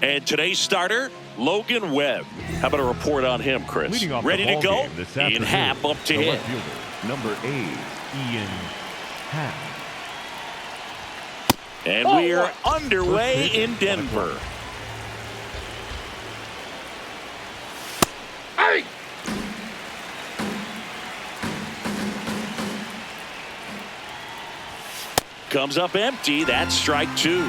And today's starter, Logan Webb. How about a report on him, Chris? Ready to go? Ian Happ up to hit. Number 8, Ian Happ. And we are underway in Denver. Hey! Comes up empty. That's strike 2.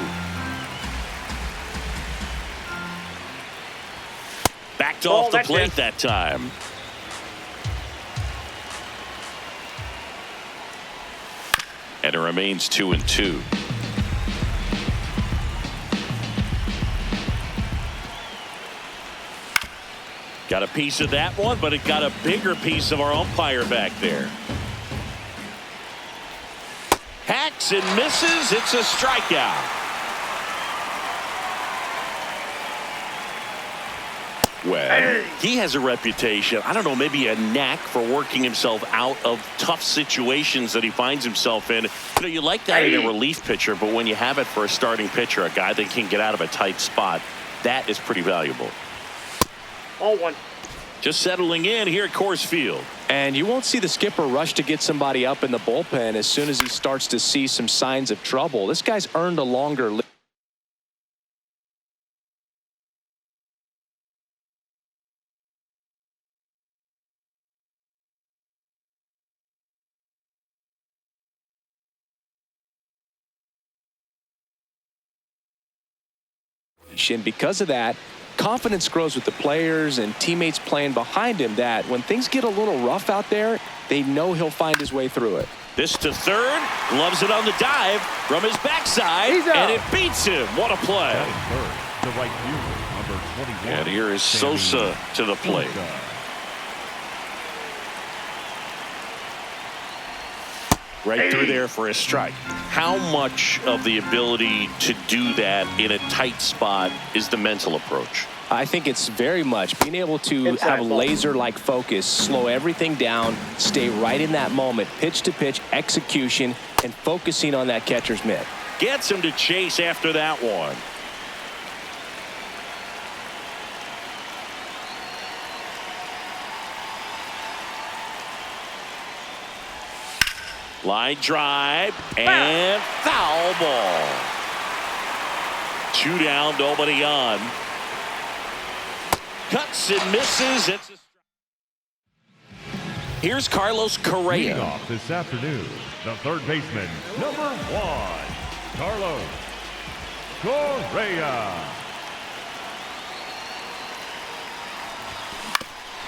Knocked off the plate that time. And it remains 2-2. Got a piece of that one, but it got a bigger piece of our umpire back there. Hacks and misses. It's a strikeout. Well, he has a reputation, I don't know, maybe a knack for working himself out of tough situations that he finds himself in. You know, you like that in a relief pitcher, but when you have it for a starting pitcher, a guy that can get out of a tight spot, that is pretty valuable. 0-1. Just settling in here at Coors Field. And you won't see the skipper rush to get somebody up in the bullpen as soon as he starts to see some signs of trouble. This guy's earned a longer lead. And because of that, confidence grows with the players and teammates playing behind him, that when things get a little rough out there, they know he'll find his way through it. This to third, gloves it on the dive from his backside, and it beats him. What a play. The right fielder, number 21. And here is Sosa to the plate. Right through there for a strike. How much of the ability to do that in a tight spot is the mental approach? I think it's very much being able to have laser-like focus, slow everything down, stay right in that moment, pitch-to-pitch execution, and focusing on that catcher's mitt. Gets him to chase after that one. Line drive and foul ball. 2 down, nobody on. Cuts and misses. Here's Carlos Correa. Leading off this afternoon, the third baseman, number 1, Carlos Correa.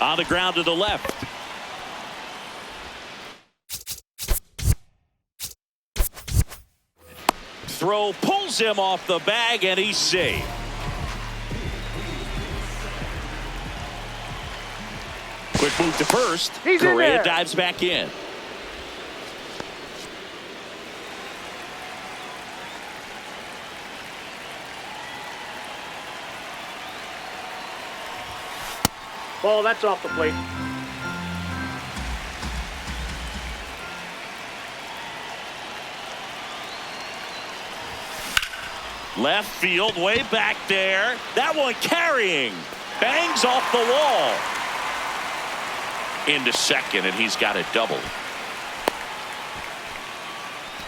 On the ground to the left. Throw pulls him off the bag, and he's safe. Quick move to first. Correa dives back in. Ball, that's off the plate. Left field, way back there. That one carrying. Bangs off the wall. Into second, and he's got a double.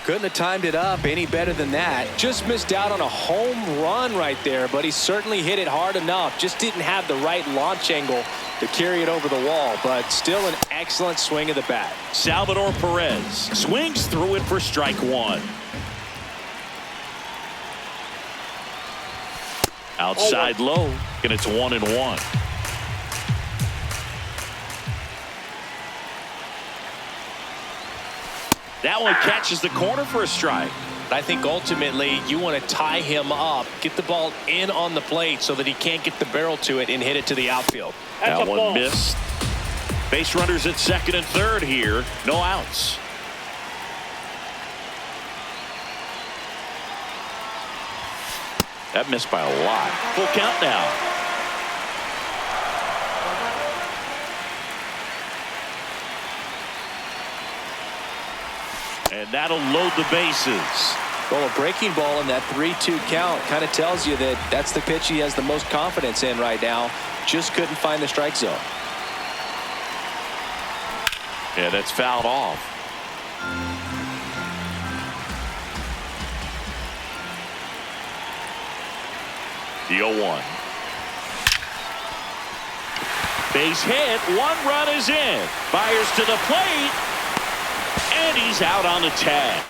Couldn't have timed it up any better than that. Just missed out on a home run right there, but he certainly hit it hard enough. Just didn't have the right launch angle to carry it over the wall, but still an excellent swing of the bat. Salvador Perez swings through it for strike one. Outside low, and it's 1-1. That one catches the corner for a strike. I think ultimately you want to tie him up, get the ball in on the plate so that he can't get the barrel to it and hit it to the outfield. That one missed. Base runners at second and third here. No outs. That missed by a lot. Full count now. And that'll load the bases. Well, a breaking ball in that 3-2 count kind of tells you that that's the pitch he has the most confidence in right now. Just couldn't find the strike zone. Yeah, that's fouled off. The 0-1. Base hit. 1 run is in. Fires to the plate. And he's out on the tag.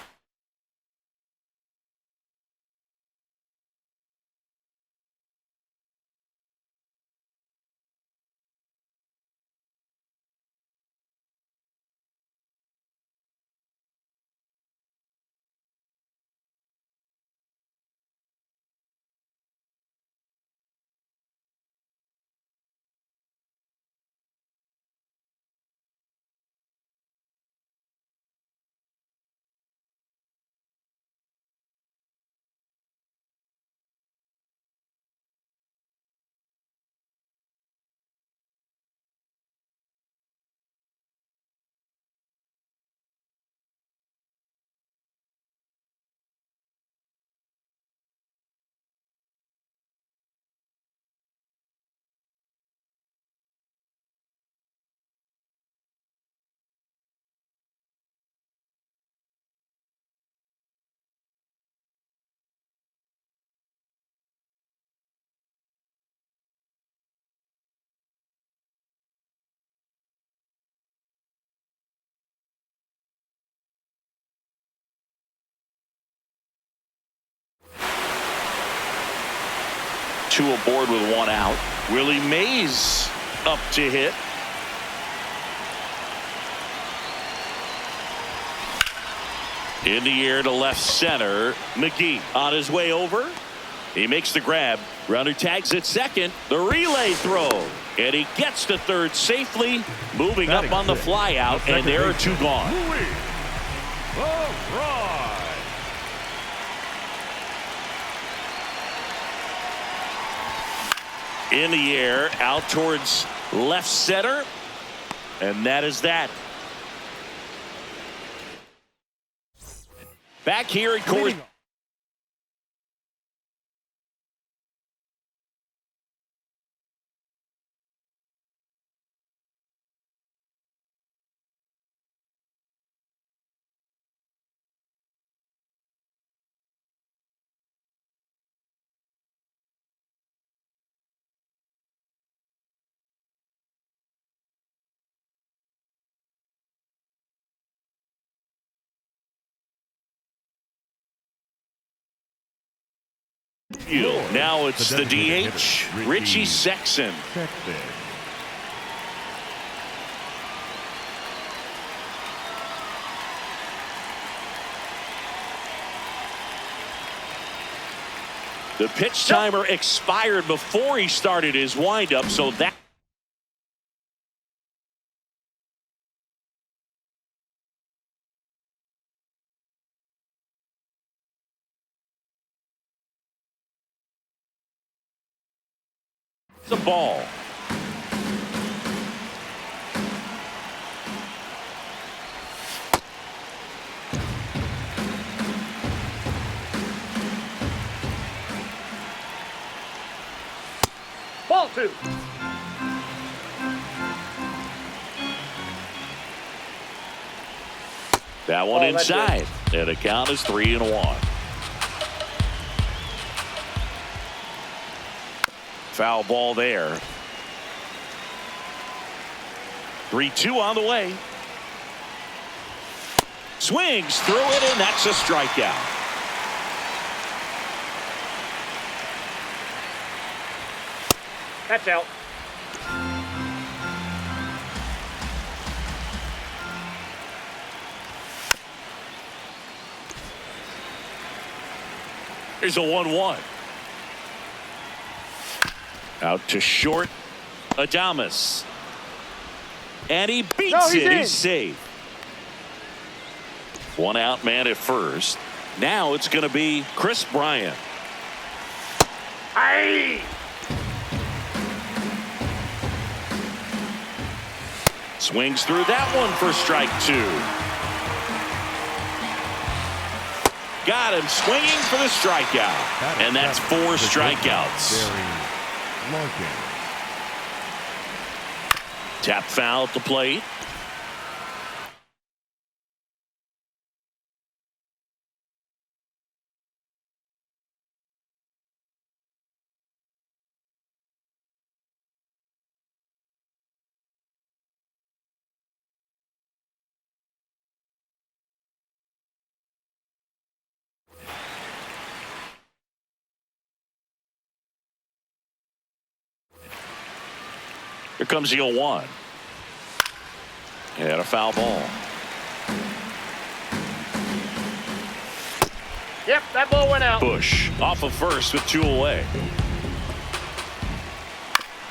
2 aboard with 1 out. Willie Mays up to hit. In the air to left center. McGee on his way over. He makes the grab. Runner tags at second. The relay throw. And he gets to third safely. Moving up on the fly out. And there are 2 gone. In the air. Out towards left center. And that is that. Back here at Coors. Now it's the DH, Richie Sexson. The pitch timer expired before he started his windup, so that. The ball. Ball 2. That one inside. And the count is 3-1. Foul ball there. 3-2 on the way. Swings through it, and that's a strikeout. That's out. Here's a 1-1. Out to short, Adames. And he beats it. He's safe. 1 out man at first. Now it's going to be Chris Bryant. Aye. Swings through that one for strike 2. Got him swinging for the strikeout. And that's 4 strikeouts. Tap foul at the plate. Here comes the 0-1. And a foul ball. Yep, that ball went out. Bush off of first with 2 away.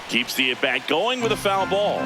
Keeps the at-bat going with a foul ball.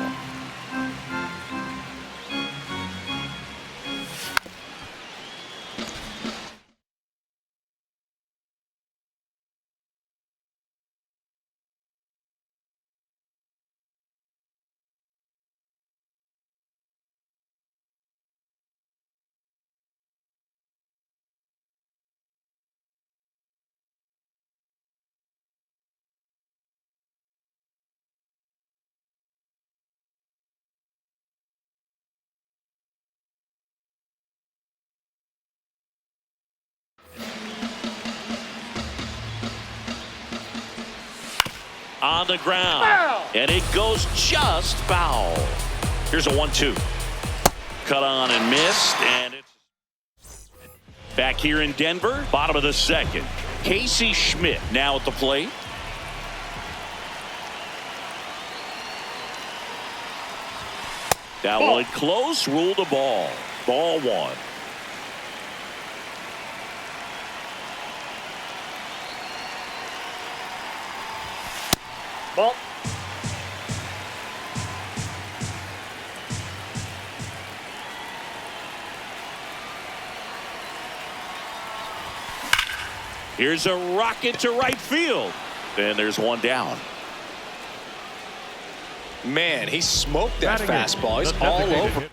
On the ground. Foul. And it goes just foul. Here's a 1-2. Cut on and missed. And it's back here in Denver. Bottom of the second. Casey Schmidt now at the plate. That one close, ruled a ball. Ball one. Ball. Here's a rocket to right field. And there's one down. Man, he smoked that Batting in, fastball. He's the all designated over. hitter.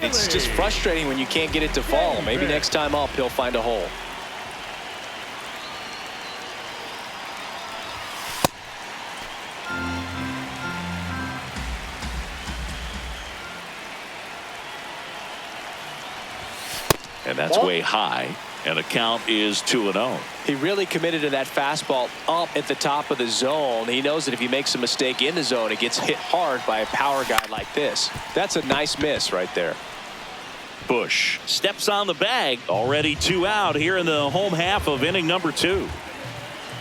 It's just frustrating when you can't get it to fall. Maybe next time up, he'll find a hole. And that's way high. And the count is 2-0. He really committed to that fastball up at the top of the zone. He knows that if he makes a mistake in the zone, it gets hit hard by a power guy like this. That's a nice miss right there. Bush steps on the bag. Already 2 out here in the home half of inning number 2.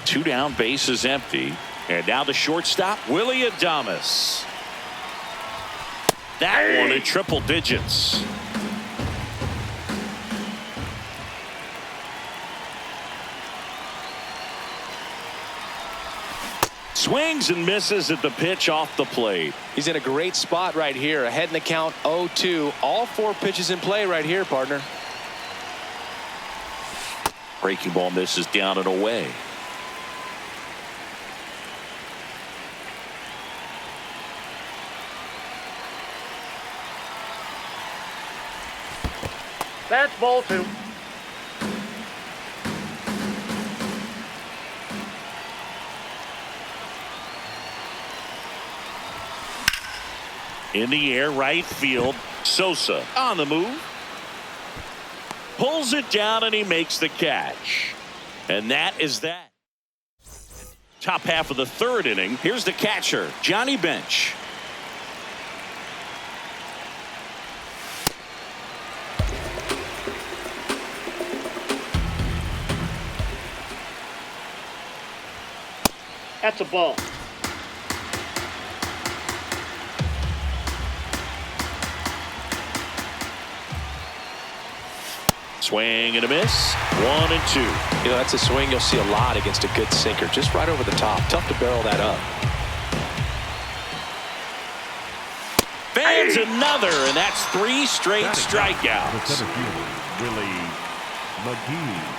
2 down, bases empty. And now the shortstop, Willie Adames. That one in triple digits. Swings and misses at the pitch off the plate. He's in a great spot right here. Ahead in the count 0-2. All 4 pitches in play right here, partner. Breaking ball misses down and away. That's ball 2. In the air, right field. Sosa on the move. Pulls it down and he makes the catch. And that is that. Top half of the 3rd inning. Here's the catcher, Johnny Bench. That's a ball. Swing and a miss. 1 and 2. You know, that's a swing you'll see a lot against a good sinker. Just right over the top. Tough to barrel that up. Fans another, and that's 3 straight The strikeouts. center fielder, Willie McGee.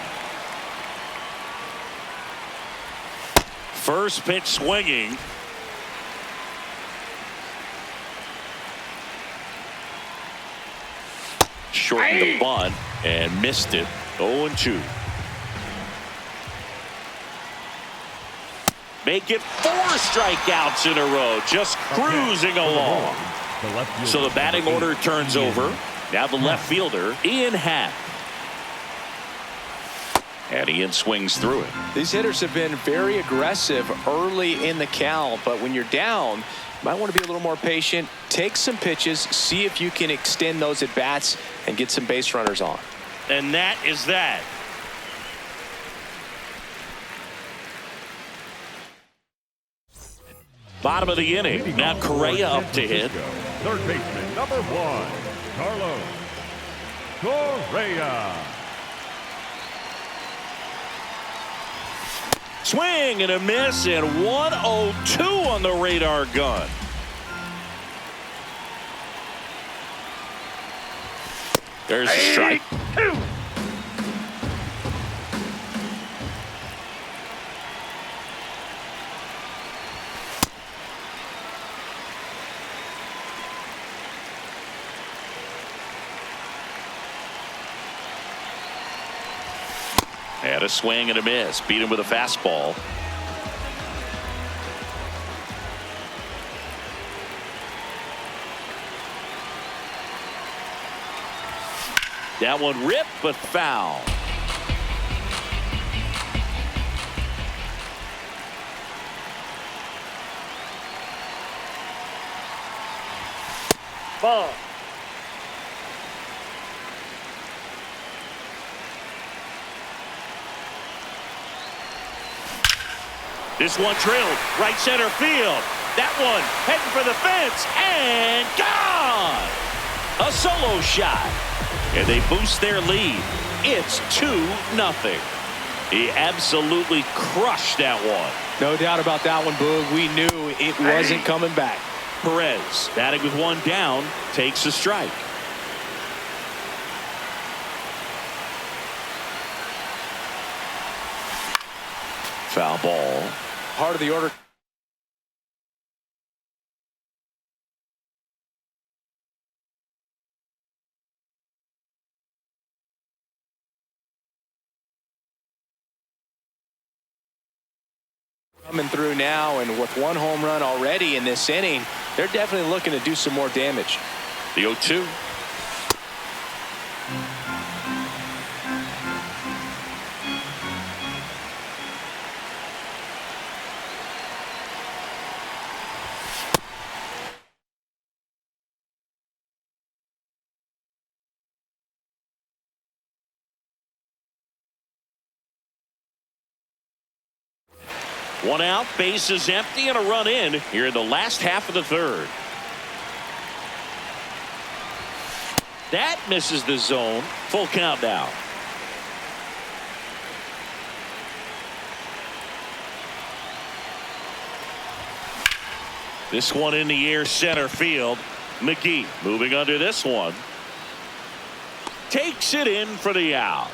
First pitch swinging. Shortened the bunt and missed it. 0-2. Make it 4 strikeouts in a row. Just cruising along. So the batting order turns over. Now the left fielder, Ian Happ. And Ian swings through it. These hitters have been very aggressive early in the count, but when you're down, you might want to be a little more patient. Take some pitches, see if you can extend those at bats and get some base runners on. And that is that. Bottom of the inning. Now Correa up to hit. Third baseman, number 1, Carlos Correa. Swing and a miss, and 102 on the radar gun. There's a strike. 2. And a swing and a miss. Beat him with a fastball. That one ripped, but foul. Ball. This one drilled right center field. That one heading for the fence and gone. A solo shot. And they boost their lead. It's 2-0. He absolutely crushed that one. No doubt about that one, Boog. We knew it wasn't coming back. Perez, batting with one down, takes a strike. Foul ball. Part of the order. Coming through now, and with one home run already in this inning, they're definitely looking to do some more damage. The 0-2. One out, bases empty, and a run in here in the last half of the third. That misses the zone. Full count now. This one in the air, center field. McGee moving under this one. Takes it in for the out.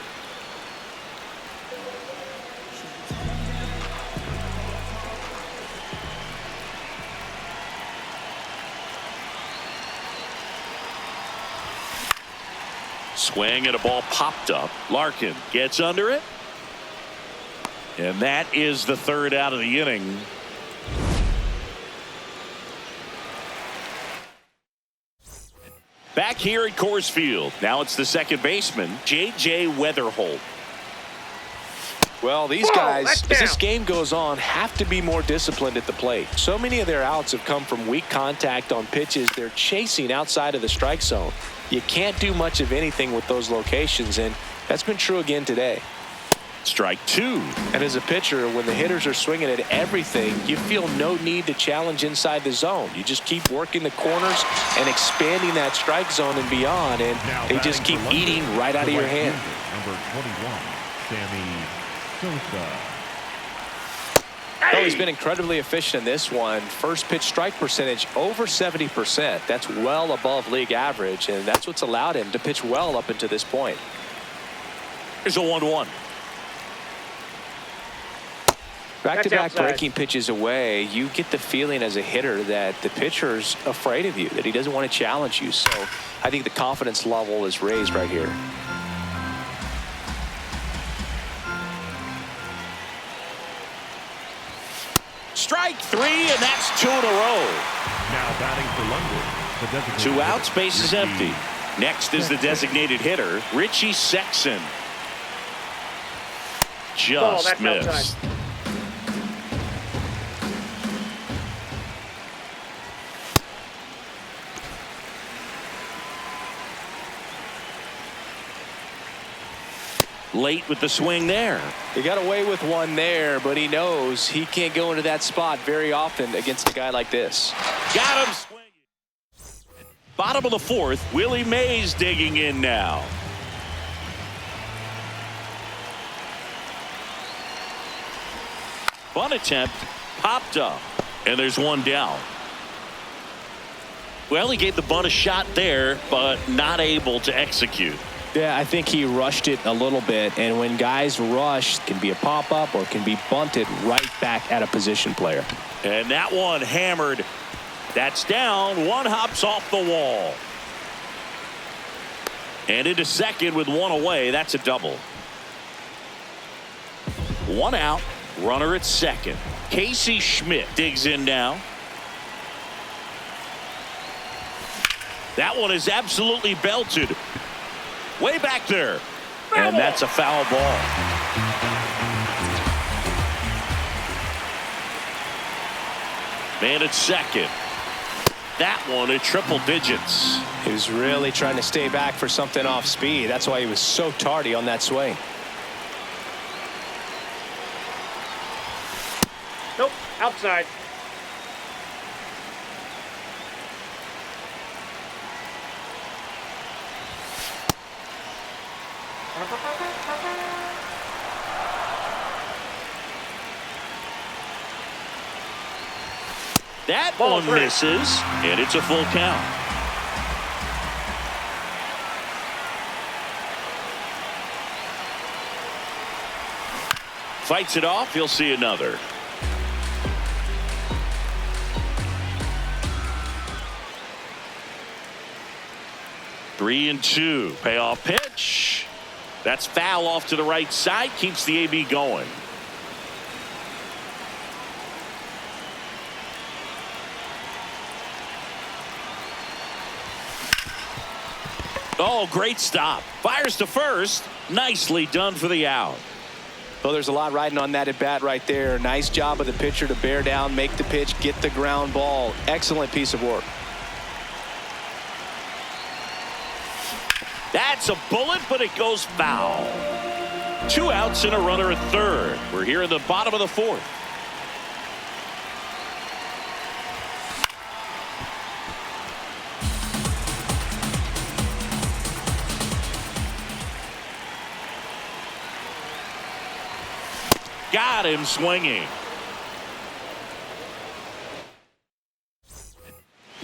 Swing and a ball popped up. Larkin gets under it. And that is the third out of the inning. Back here at Coors Field. Now it's the second baseman, J.J. Weatherholt. Well, these guys, as this game goes on, have to be more disciplined at the plate. So many of their outs have come from weak contact on pitches they're chasing outside of the strike zone. You can't do much of anything with those locations, and that's been true again today. Strike two. And as a pitcher, when the hitters are swinging at everything, you feel no need to challenge inside the zone. You just keep working the corners and expanding that strike zone and beyond, and they just keep eating right out of your hand. Number 21, Sammy Sosa. Oh, he's been incredibly efficient in this one. First pitch strike percentage over 70%. That's well above league average, and that's what's allowed him to pitch well up until this point. Here's a 1-1. Back-to-back breaking pitches away, you get the feeling as a hitter that the pitcher's afraid of you, that he doesn't want to challenge you. So I think the confidence level is raised right here. Strike three, and that's two in a row. Now batting for London. The designated Two outs, hitter, bases Richie empty. Next is the designated hitter, Richie Sexson. Just missed. Late with the swing there. He got away with one there, but he knows he can't go into that spot very often against a guy like this. Got him swinging. Bottom of the fourth, Willie Mays digging in now. Bunt attempt popped up, and there's one down. Well, he gave the bunt a shot there, but not able to execute. Yeah, I think he rushed it a little bit, and when guys rush, it can be a pop-up or it can be bunted right back at a position player. And that one hammered. That's down. One hops off the wall. And into second with one away. That's a double. One out, runner at second. Casey Schmidt digs in now. That one is absolutely belted. Way back there. And that's a foul ball. Man at second. That one at triple digits. He was really trying to stay back for something off speed. That's why he was so tardy on that swing. Nope, outside. That Ball one three. misses, and it's a full count. Fights it off. He'll see another. Three and two. Payoff pitch. That's foul off to the right side. Keeps the AB going. Oh, great stop. Fires to first. Nicely done for the out. Well, there's a lot riding on that at bat right there. Nice job of the pitcher to bear down, make the pitch, get the ground ball. Excellent piece of work. That's a bullet, but it goes foul. 2 outs and a runner at third. We're here in the bottom of the fourth. Got him swinging.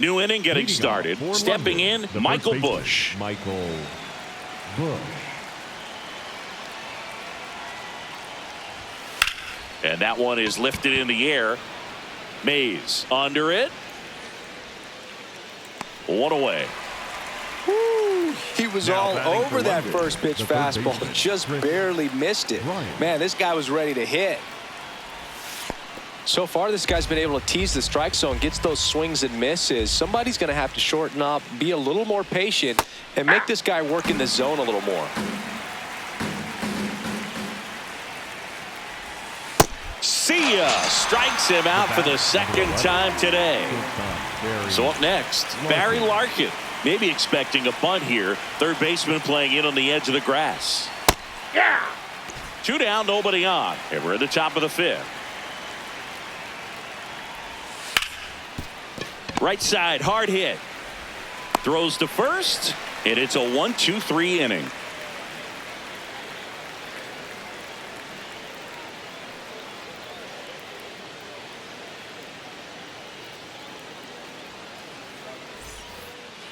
New inning getting started. Stepping in, Michael Busch. Michael Busch. And that one is lifted in the air. Mays under it. One away. He was Now all batting over for that London, first pitch the third fastball, baseman, just Chris barely missed it. Ryan. Man, this guy was ready to hit. So far, this guy's been able to tease the strike zone, gets those swings and misses. Somebody's going to have to shorten up, be a little more patient, and make this guy work in the zone a little more. See ya. Strikes him out for the second time today. So up next, Barry Larkin. Maybe expecting a bunt here. Third baseman playing in on the edge of the grass. Yeah. 2 down, nobody on. And we're at the top of the fifth. Right side, hard hit. Throws to first, and it's a 1-2-3 inning.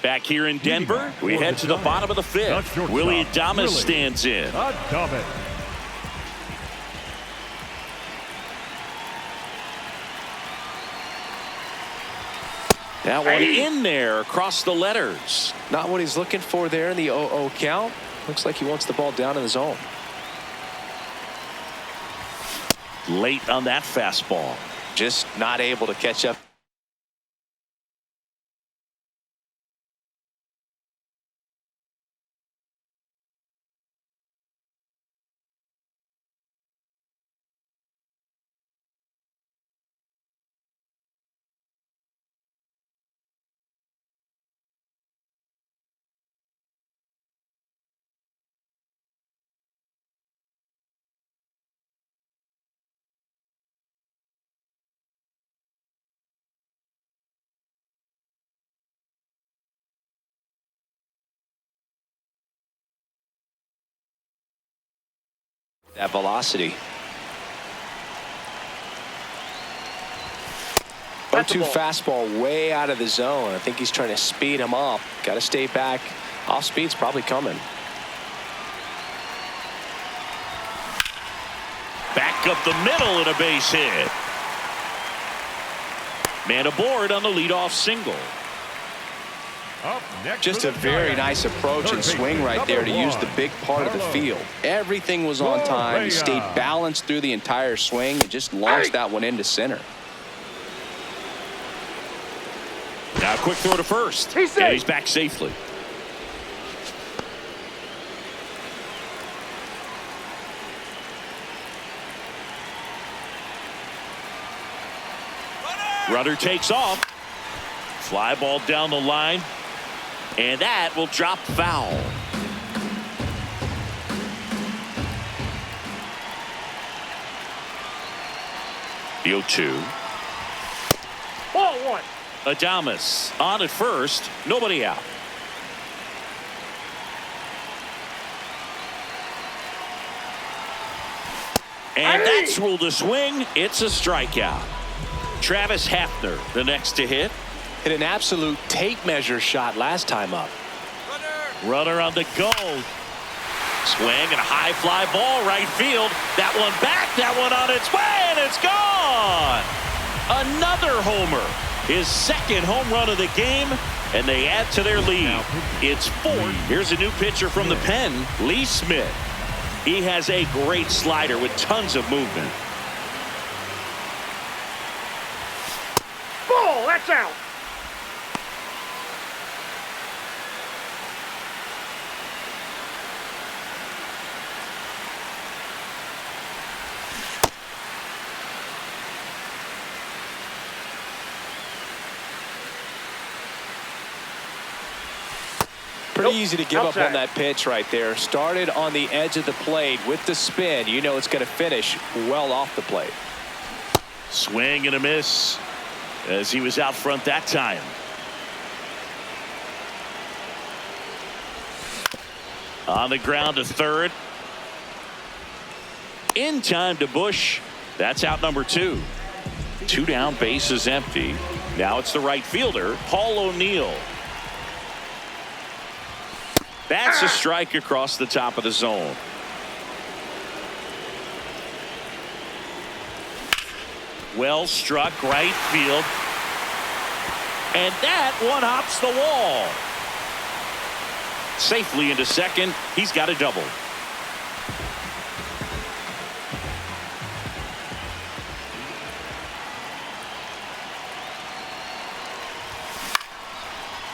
Back here in Denver, we head to the bottom of the fifth. Willie Adames stands in. Adames. That one in there across the letters. Not what he's looking for there in the 0-0 count. Looks like he wants the ball down in the zone. Late on that fastball. Just not able to catch up. That velocity. 0-2 fastball way out of the zone. I think he's trying to speed him up. Got to stay back. Off speed's probably coming. Back up the middle and a base hit. Man aboard on the leadoff single. Up next Just for a the very Giants, nice approach third and swing baseman, right there to number use the one, big part of the Carlos field. Everything was on time. He stayed Correa. balanced through the entire swing and just launched that one into center. Now a quick throw to first. He's safe. And he's back safely. Runner takes off. Fly ball down the line. And that will drop foul. The 0-2. Ball one. Adames on at first. Nobody out. And that's ruled a swing. It's a strikeout. Travis Hafner, the next to hit. Hit an absolute tape measure shot last time up. Runner on the go. Swing and a high fly ball right field. That one back. That one on its way, and it's gone. Another homer. His second home run of the game, and they add to their lead. It's 4. Here's a new pitcher from the pen, Lee Smith. He has a great slider with tons of movement. Ball, that's out. Pretty easy to give up Outside. on that pitch right there. Started on the edge of the plate with the spin. You know it's going to finish well off the plate. Swing and a miss as he was out front that time. On the ground to third. In time to Bush. That's out number 2. 2 down, base is empty. Now it's the right fielder, Paul O'Neill. That's a strike across the top of the zone. Well struck right field. And that one hops the wall. Safely into second. He's got a double.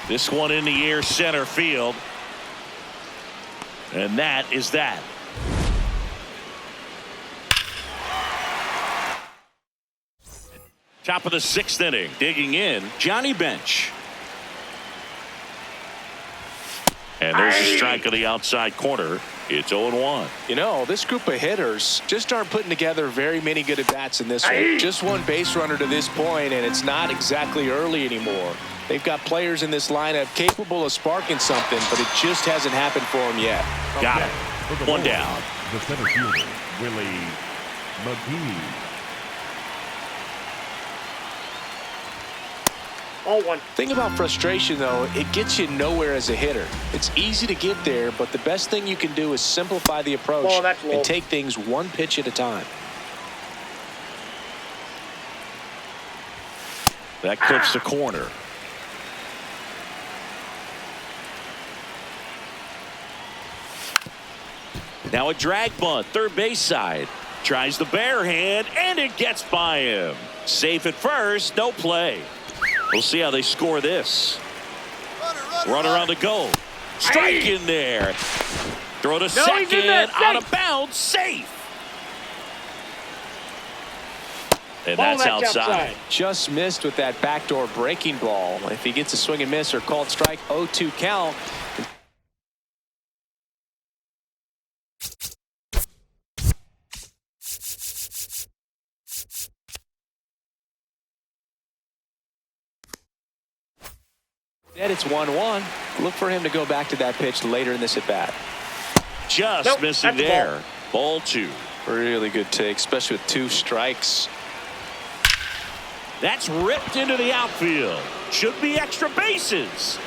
This one in the air center field. And that is that. Top of the 6th inning. Digging in, Johnny Bench. And there's a strike on the outside corner. It's 0-1. You know, this group of hitters just aren't putting together very many good at-bats in this one. Just one base runner to this point, and it's not exactly early anymore. They've got players in this lineup capable of sparking something, but it just hasn't happened for them yet. Got it. For the One Bulls, down. The center fielder, Willie McGee. Ball one. Thing about frustration, though, it gets you nowhere as a hitter. It's easy to get there, but the best thing you can do is simplify the approach Ball, that's low. and take things one pitch at a time. That clips the corner. Now a drag bunt, third base side. Tries the bare hand, and it gets by him. Safe at first, no play. We'll see how they score this. Runner on the go. Strike in there. Throw to he's in second, there. out Safe. of bounds, safe. And Ball, that's that's outside. outside. Just missed with that backdoor breaking ball. If he gets a swing and miss or called strike, 0-2 count. Instead, it's 1-1. Look for him to go back to that pitch later in this at bat. Just Nope, missing that's a there. Ball 2. Really good take, especially with 2 strikes. That's ripped into the outfield. Should be extra bases.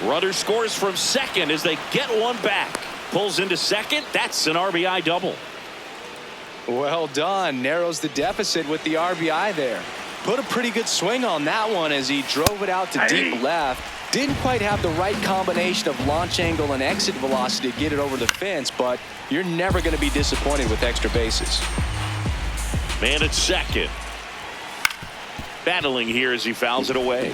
Runner scores from second as they get one back. Pulls into second. That's an RBI double. Well done. Narrows the deficit with the RBI there. Put a pretty good swing on that one as he drove it out to deep left. Didn't quite have the right combination of launch angle and exit velocity to get it over the fence, but you're never going to be disappointed with extra bases. Man at second. Battling here as he fouls it away.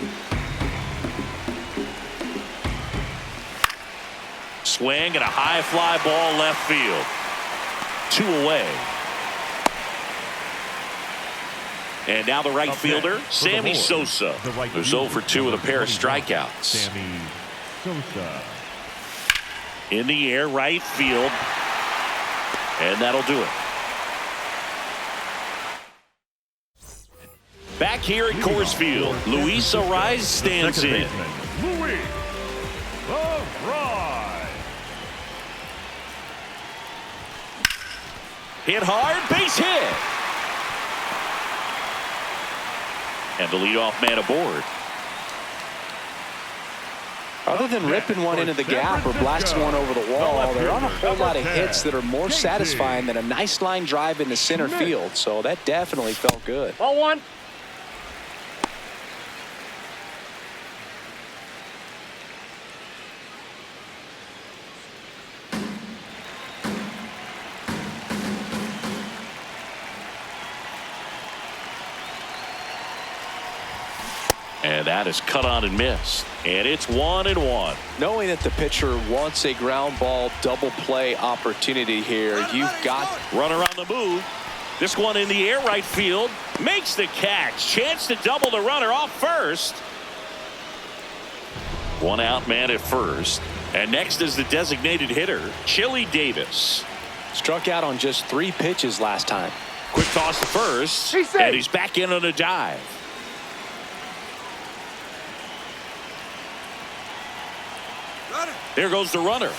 Swing and a high fly ball left field. 2 away. And now the right fielder, Sammy Sosa. Who's 0 for 2 with a pair of strikeouts. Sammy Sosa. In the air, right field. And that'll do it. Back here at Coors Field, Luis Arraez stands in. Luis Arraez. Hit hard, base hit. And the leadoff man aboard. Other than ripping one into the gap or blasting one over the wall, there aren't a whole lot of hits that are more satisfying than a nice line drive into center field. So that definitely felt good. Ball 1. And that is cut on and missed. And it's 1-1. Knowing that the pitcher wants a ground ball double play opportunity here, you've got Runner on the move. This one in the air, right field. Makes the catch. Chance to double the runner off first. 1 out, man at first. And next is the designated hitter, Chili Davis. struck out on just 3 pitches last time. Quick toss to first. And he's back in on a dive. There goes the runner.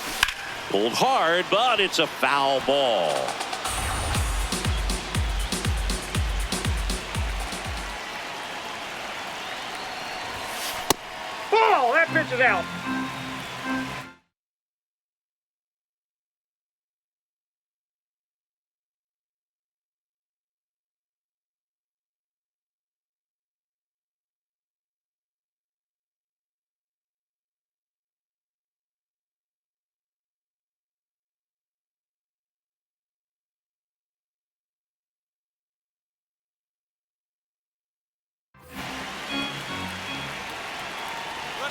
Pulled hard, but it's a foul ball. Ball! That pitch is out.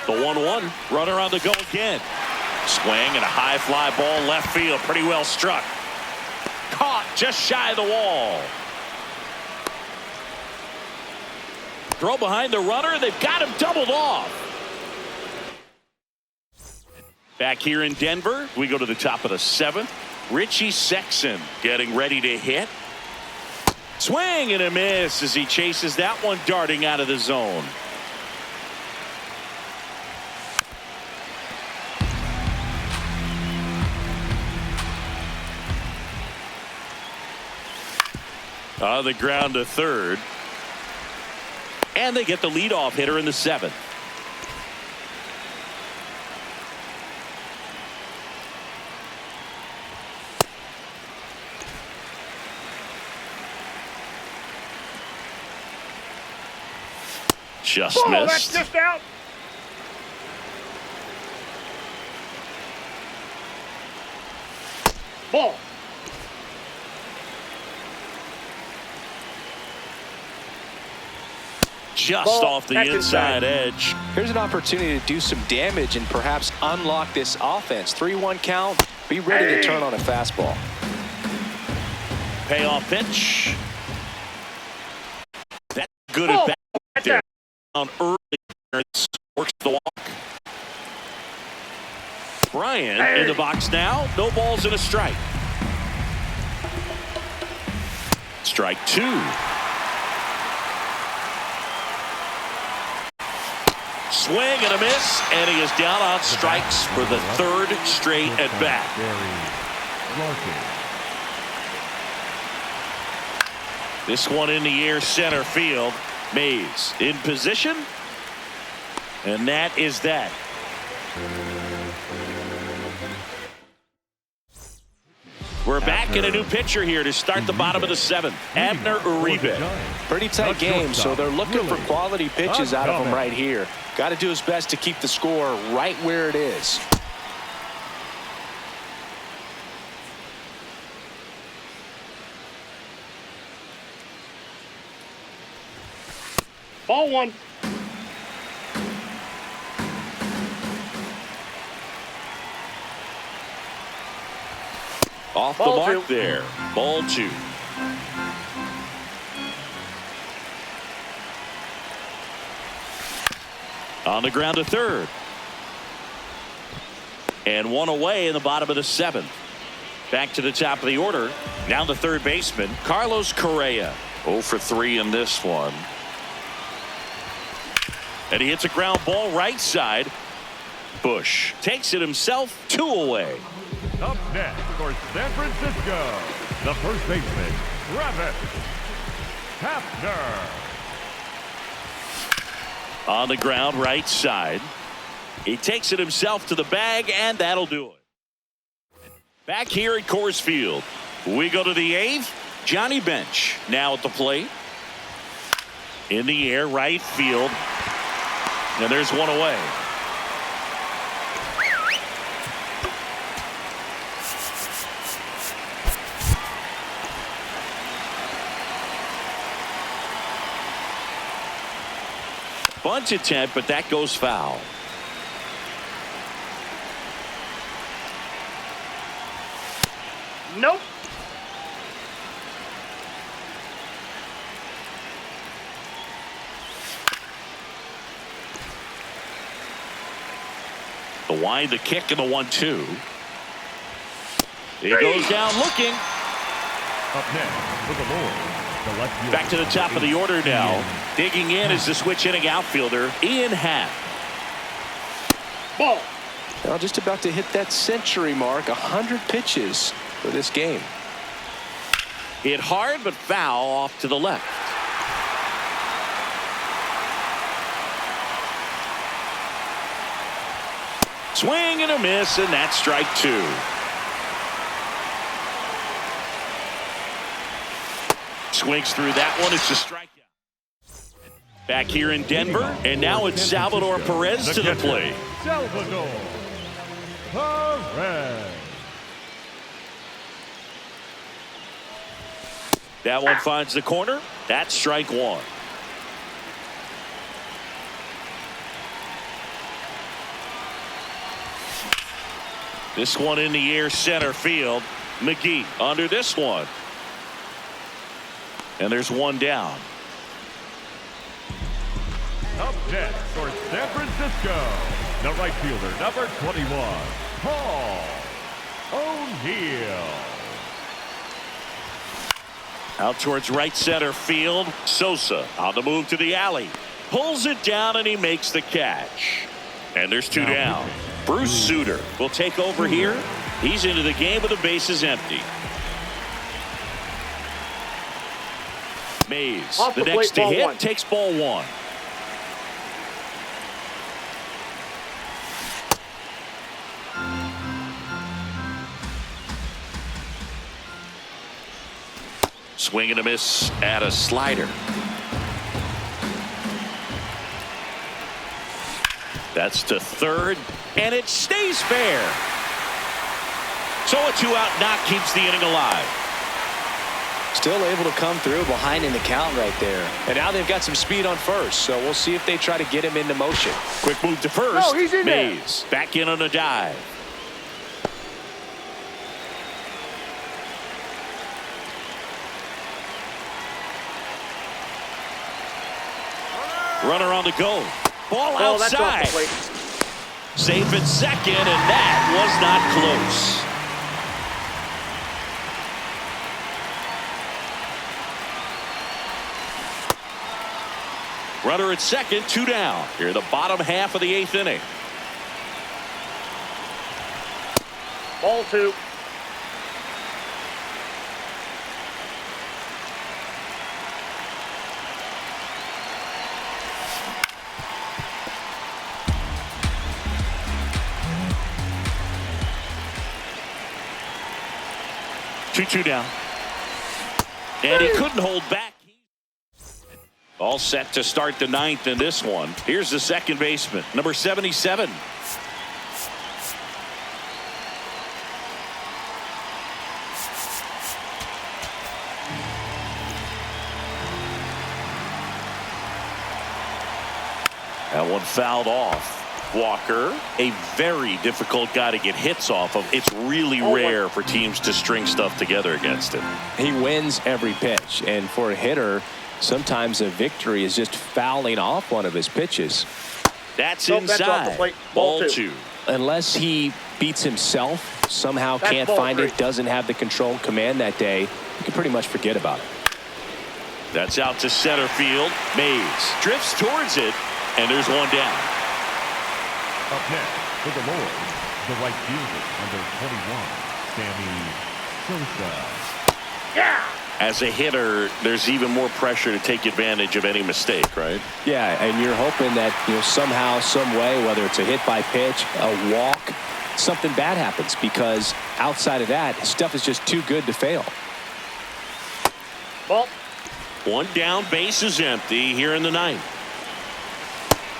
The 1-1, runner on the go again. Swing and a high fly ball left field, pretty well struck. Caught just shy of the wall. Throw behind the runner, they've got him doubled off. Back here in Denver, we go to the top of the 7th. Richie Sexson getting ready to hit. Swing and a miss as he chases that one darting out of the zone. On the ground to third. And they get the leadoff hitter in the 7th. Just Ball, missed. that's just out. Ball. Just Ball, off the that's inside inside. edge. Here's an opportunity to do some damage and perhaps unlock this offense. 3-1 count. Be ready to turn on a fastball. Payoff pitch. That's good Ball, at bat that's there. out. On early. Works the walk. Bryant in the box now. No balls and a strike. Strike 2. Swing and a miss, and he is down on strikes for the 3rd straight at bat. This one in the air, center field. Mays in position, and that is that. We're back in a new pitcher here to start the bottom of the 7th. Abner Uribe. Pretty tight game, so they're looking for quality pitches out of him right here. Got to do his best to keep the score right where it is. Ball one. Off the Ball mark two. there. Ball two. On the ground to third. And one away in the bottom of the seventh. Back to the top of the order. Now the third baseman, Carlos Correa. 0 for 3 in this one. And he hits a ground ball right side. Bush takes it himself, 2 away. Up next for San Francisco, the first baseman, Travis Hafner. On the ground right side. He takes it himself to the bag, and that'll do it. Back here at Coors Field, we go to the 8th. Johnny Bench now at the plate. In the air, right field. And there's one away. Bunt attempt, but that goes foul. Nope. The wind, the kick, and the 1-2. He goes down looking. Up next for the Lord, the left fielder. Back to the top of the order now. Digging in is the switch hitting outfielder, Ian Happ. Ball. Well, just about to hit that century mark, 100 pitches for this game. Hit hard, but foul off to the left. Swing and a miss, and that's strike 2. Swings through that one. It's a strikeout. Back here in Denver, and now it's Salvador Perez to the plate. Salvador Perez. That one finds the corner. That's strike 1. This one in the air, center field. McGee under this one. And there's one down. Up next for San Francisco, the right fielder, number 21, Paul O'Neill. Out towards right center field. Sosa on the move to the alley. Pulls it down, and he makes the catch. And there's 2 down. Bruce Sutter will take over here. He's into the game with the bases empty. Mays, Off the the next plate, to ball hit, one. takes ball 1. Swing and a miss at a slider. That's to third, and it stays fair. So a 2-out knock keeps the inning alive. Still able to come through behind in the count right there. And now they've got some speed on first, so we'll see if they try to get him into motion. Quick move to first. No, he's in there. Mays back in on a dive. Runner on the go. Ball Oh, that's off outside. the plate. Safe at second, and that was not close. Runner at second, 2 down. Here in the bottom half of the 8th inning. Ball 2. Two down. And he couldn't hold back. All set to start the ninth in this one. Here's the second baseman, number 77. That one fouled off. Walker, a very difficult guy to get hits off of. It's really rare for teams to string stuff together against him. He wins every pitch, and for a hitter, sometimes a victory is just fouling off one of his pitches. That's That's off the inside. plate. Ball two. Unless he beats himself, somehow That's can't ball find three. it, doesn't have the control and command that day, you can pretty much forget about it. That's out to center field. Mays drifts towards it, and there's one down. Up next for the Lords, the right fielder, number 21, Sammy Sosa. Yeah. As a hitter, there's even more pressure to take advantage of any mistake, right? Yeah, and you're hoping that somehow, some way, whether it's a hit by pitch, a walk, something bad happens, because outside of that, stuff is just too good to fail. Ball. One down, base is empty here in the ninth.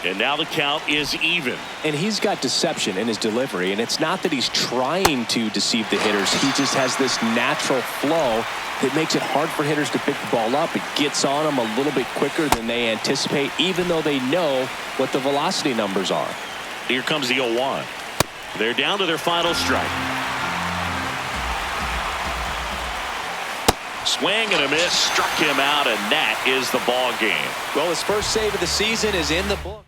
And now the count is even. And he's got deception in his delivery, and it's not that he's trying to deceive the hitters. He just has this natural flow that makes it hard for hitters to pick the ball up. It gets on them a little bit quicker than they anticipate, even though they know what the velocity numbers are. Here comes the 0-1. They're down to their final strike. Swing and a miss, struck him out, and that is the ball game. Well, his first save of the season is in the book.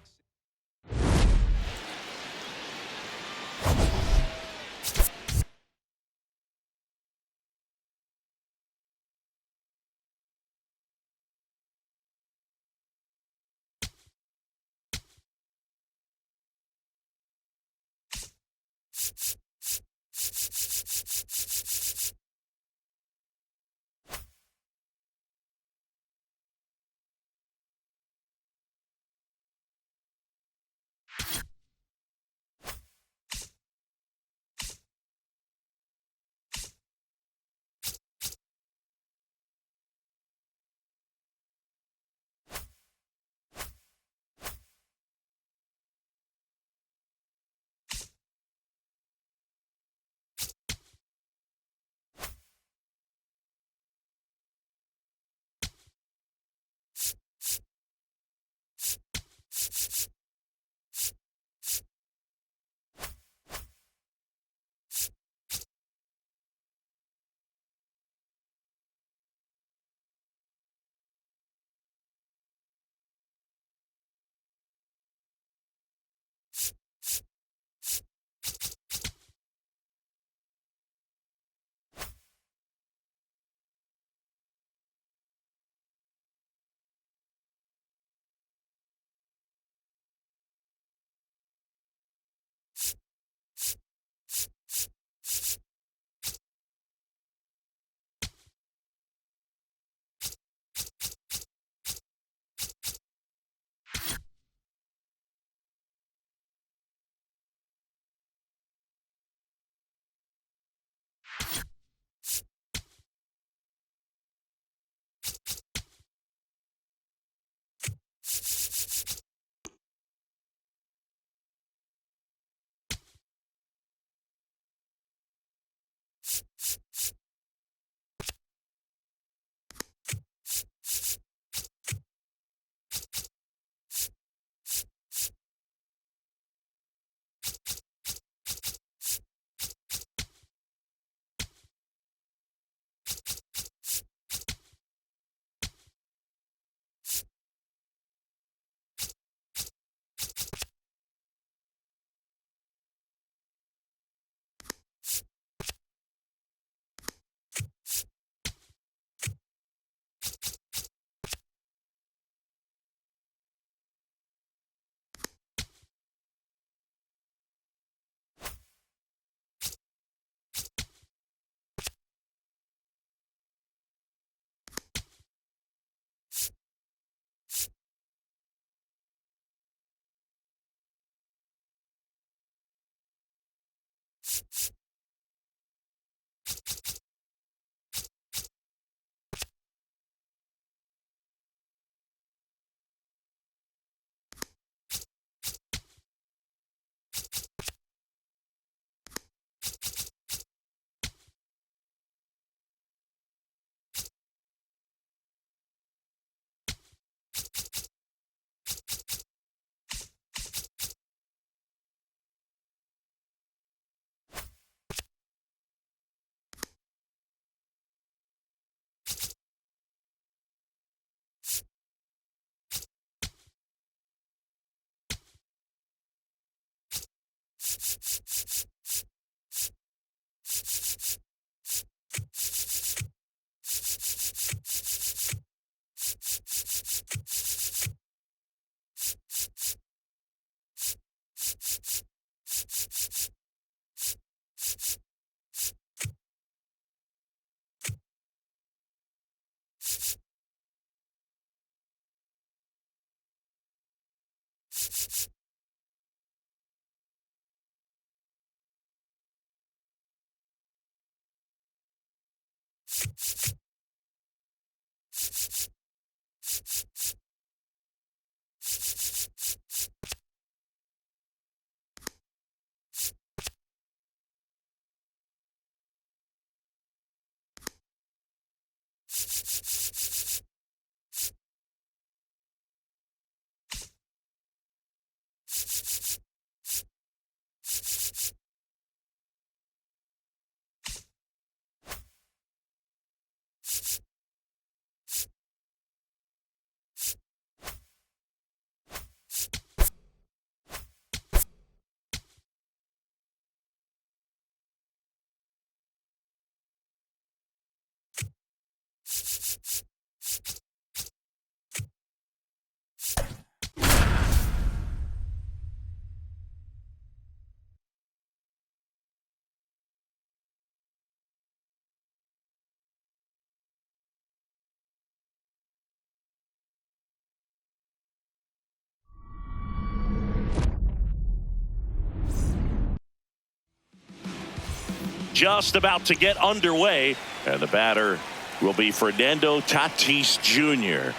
just about to get underway, and the batter will be Fernando Tatis Jr.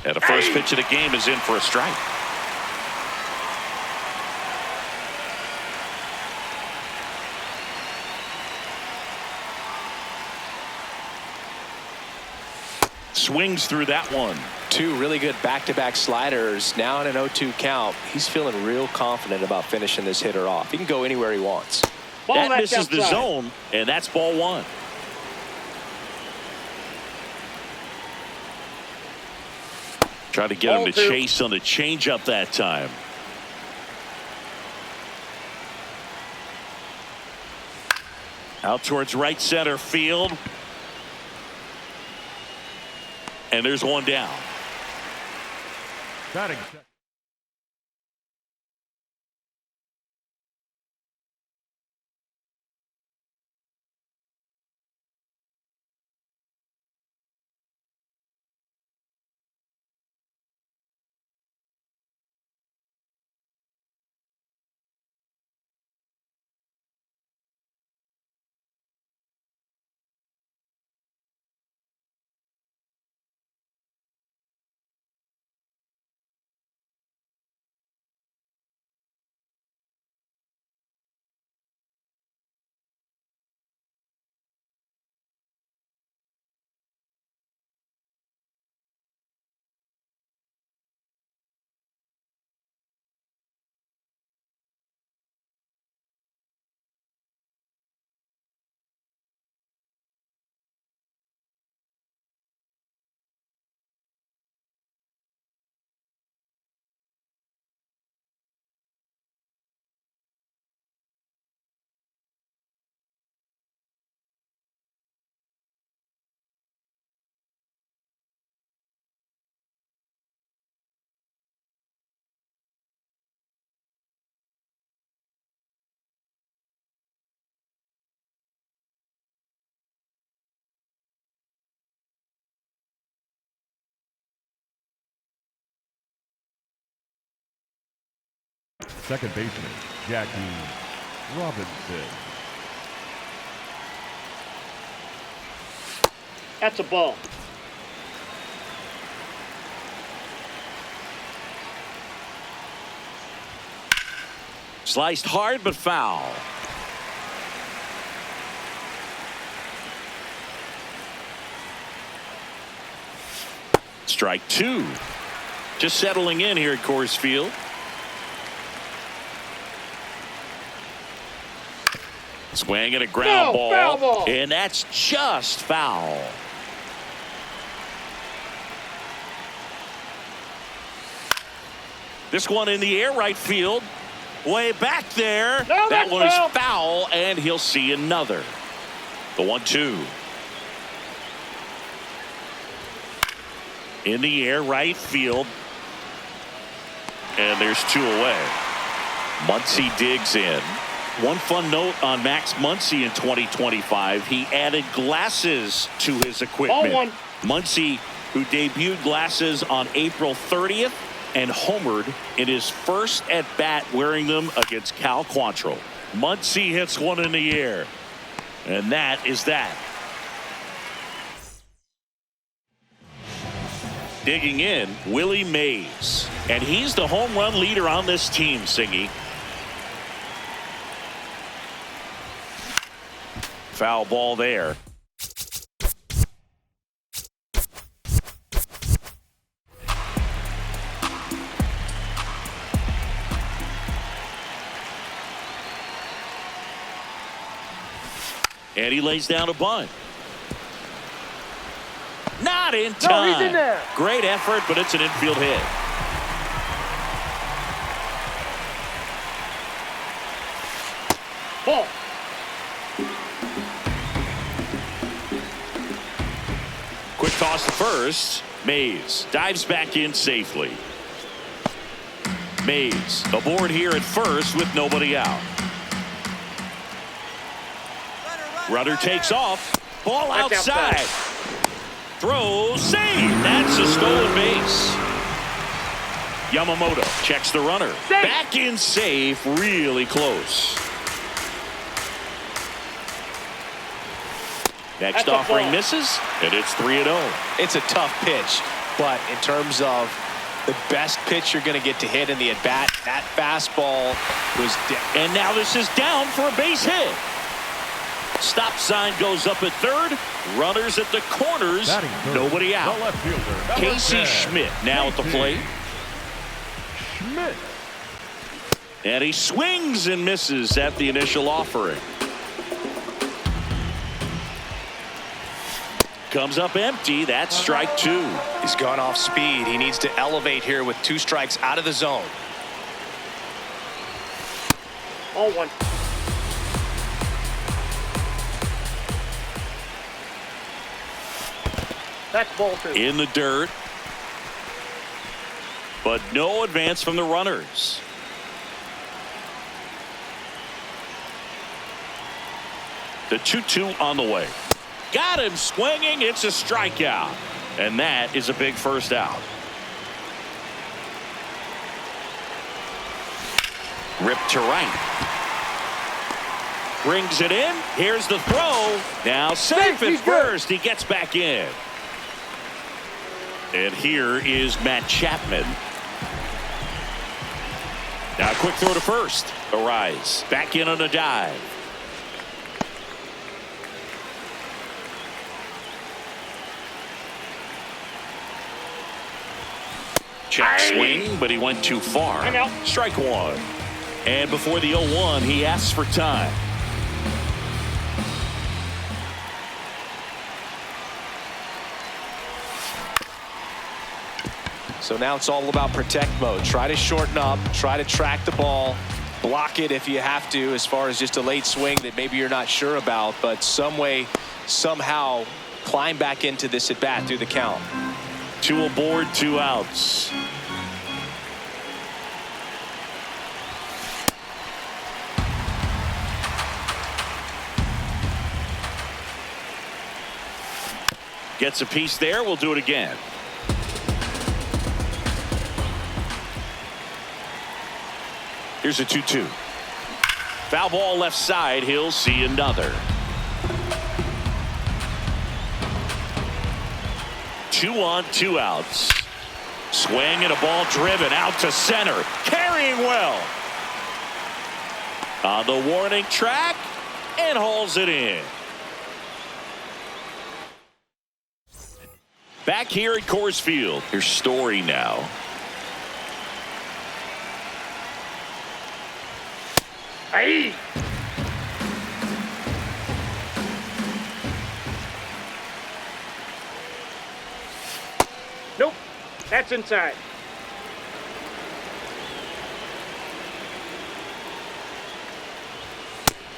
And the first pitch of the game is in for a strike. Swings through that one. Two really good back-to-back sliders. Now in an 0-2 count. He's feeling real confident about finishing this hitter off. He can go anywhere he wants. That misses the zone, and that's ball one. Try to get him to chase on the changeup that time. Out towards right center field. And there's one down. Batting. Second baseman, Jackie Robinson. That's a ball. Sliced hard but foul. Strike two. Just settling in here at Coors Field. Swing and a ground ball. Foul ball. And that's just foul. This one in the air right field. Way back there. No, that one is foul. foul, and he'll see another. The 1-2. In the air right field. And there's two away. Muncy digs in. One fun note on Max Muncy in 2025, he added glasses to his equipment. Ball one. Muncy, who debuted glasses on April 30th and homered in his first at-bat wearing them against Cal Quantrill. Muncy hits one in the air. And that is that. Digging in, Willie Mays. And he's the home run leader on this team, Singy. Foul ball there. And he lays down a bunt. Not in time. No, he's in there. Great effort, but it's an infield hit. Ball. Quick toss to first. Mays dives back in safely. Mays aboard here at first with nobody out. Runner takes off. Ball outside. Throw, save. That's a stolen base. Yamamoto checks the runner. Safe. Back in safe, really close. Next That's a offering ball. misses, and it's 3-0. It's a tough pitch, but in terms of the best pitch you're going to get to hit in the at-bat, that fastball was And now this is down for a base hit. Stop sign goes up at third. Runners at the corners. Batting third, Nobody out. The left fielder, number Casey 10, Schmidt now at the Casey plate. Schmidt. And he swings and misses at the initial offering. Comes up empty. That's strike two. He's gone off speed. He needs to elevate here with 2 strikes out of the zone. 0-1. That's ball 2. In the dirt. But no advance from the runners. The 2-2 on the way. Got him swinging. It's a strikeout. And that is a big first out. Ripped to right. Brings it in. Here's the throw. Now safe at first. He gets back in. And here is Matt Chapman. Now a quick throw to first. Arise. Back in on a dive. Check swing, but he went too far. Hang out. Strike one. And before the 0-1, he asks for time. So now it's all about protect mode. Try to shorten up, try to track the ball, block it if you have to, as far as just a late swing that maybe you're not sure about, but some way, somehow climb back into this at bat through the count. 2 aboard, 2 outs. Gets a piece there. We'll do it again. Here's a 2-2. Foul ball left side. He'll see another. 2 on, 2 outs. Swing and a ball driven out to center. Carrying well. On the warning track and hauls it in. Back here at Coors Field. Here's Story now. Hey. Nope. That's inside.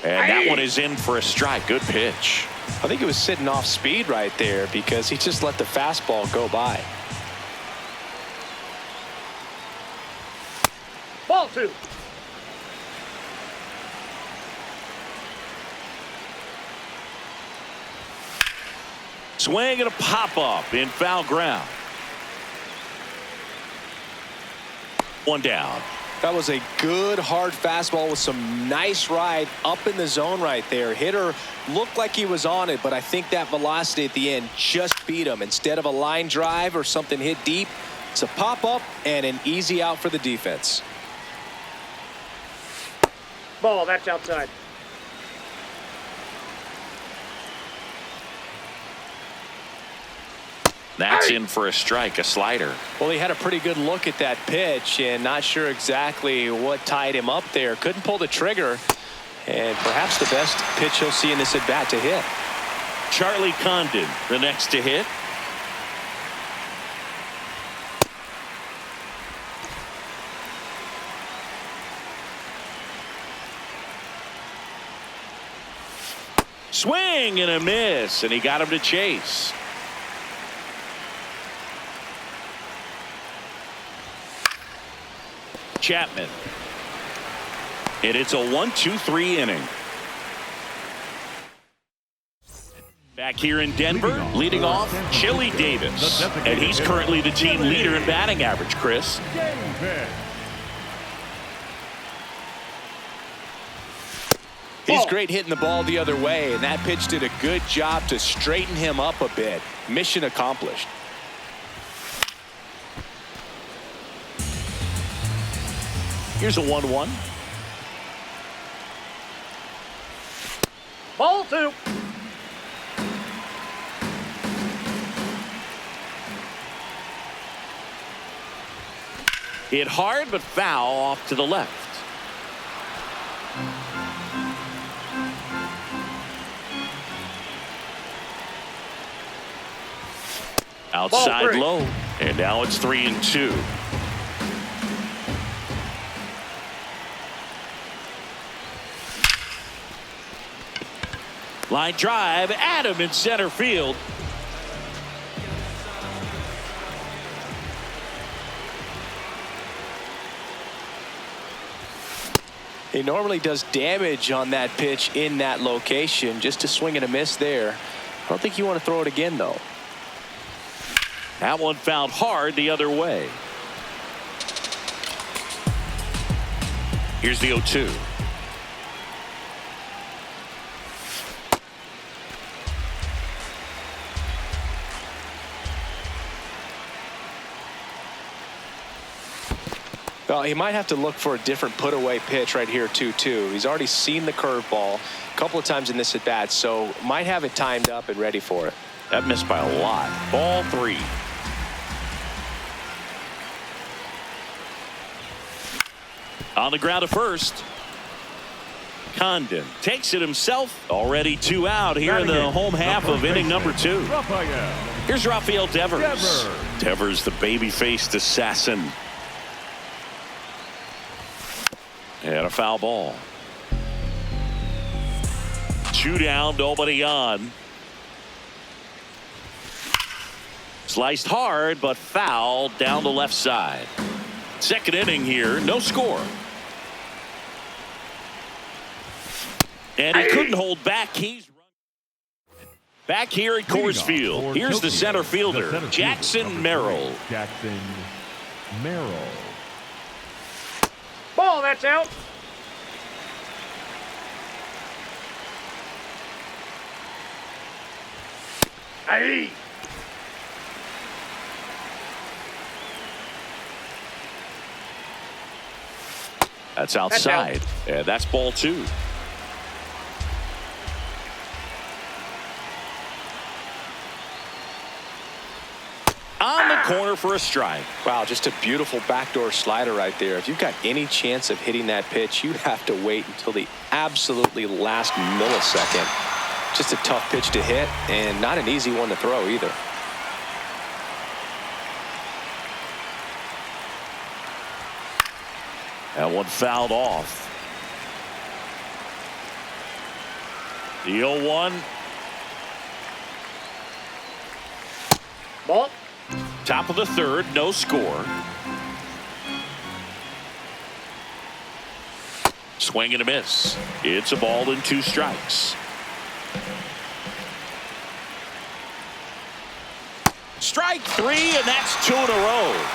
And that one is in for a strike. Good pitch. I think it was sitting off speed right there because he just let the fastball go by. Ball 2. Swing and a pop-up in foul ground. 1 down. That was a good hard fastball with some nice ride up in the zone right there. Hitter looked like he was on it, but I think that velocity at the end just beat him. Instead of a line drive or something hit deep, it's a pop-up and an easy out for the defense. Ball. That's outside. That's in for a strike, a slider. Well, he had a pretty good look at that pitch and not sure exactly what tied him up there. Couldn't pull the trigger, and perhaps the best pitch he'll see in this at bat to hit. Charlie Condon, the next to hit. Swing and a miss, and he got him to chase. Chapman. And it's a 1-2-3 inning. Back here in Denver, leading off, Chili Davis. And he's currently the team leader in batting average, Chris. He's great hitting the ball the other way, and that pitch did a good job to straighten him up a bit. Mission accomplished. Here's a 1-1. Ball 2. Hit hard, but foul off to the left. Outside low, and now it's 3-2. Line drive, Adam in center field. He normally does damage on that pitch in that location. Just a swing and a miss there. I don't think you want to throw it again, though. That one fouled hard the other way. Here's the 0-2. Well, he might have to look for a different put-away pitch right here, 2-2. He's already seen the curveball a couple of times in this at-bat, so might have it timed up and ready for it. That missed by a lot. Ball 3. On the ground at first. Condon takes it himself. Already 2 out here in the home half of inning number 2. Here's Rafael Devers. Devers, the baby-faced assassin. And a foul ball. 2 down, nobody on. Sliced hard, but foul down the left side. Second inning here, no score. And he couldn't hold back. He's back here at Coors Field. Here's the center fielder, Jackson Merrill. Jackson Merrill. Ball, that's out. Aye. That's outside. And that's ball 2. On the corner for a strike. Wow, just a beautiful backdoor slider right there. If you've got any chance of hitting that pitch, you have to wait until the absolutely last millisecond. Just a tough pitch to hit, and not an easy one to throw either. That one fouled off. The 0-1. Ball. Top of the third, no score. Swing and a miss. It's a ball and 2 strikes. Strike 3, and that's 2 in a row.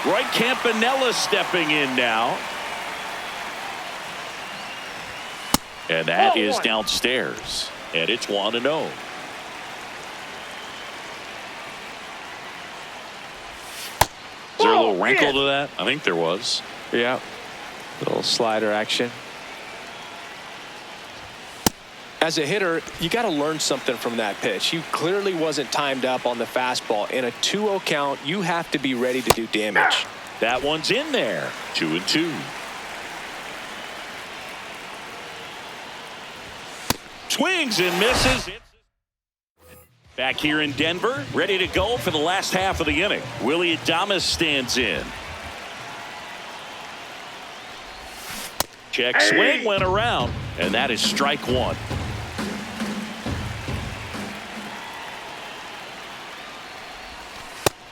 Roy Campanella stepping in now. And that is downstairs. And it's 1-0. Is there a little wrinkle to that? I think there was. Yeah. Little slider action. As a hitter, you got to learn something from that pitch. He clearly wasn't timed up on the fastball. In a 2-0 count, you have to be ready to do damage. That one's in there. 2-2. Swings and misses. Back here in Denver, ready to go for the last half of the inning. Willie Adames stands in. Check swing went around, and that is strike 1.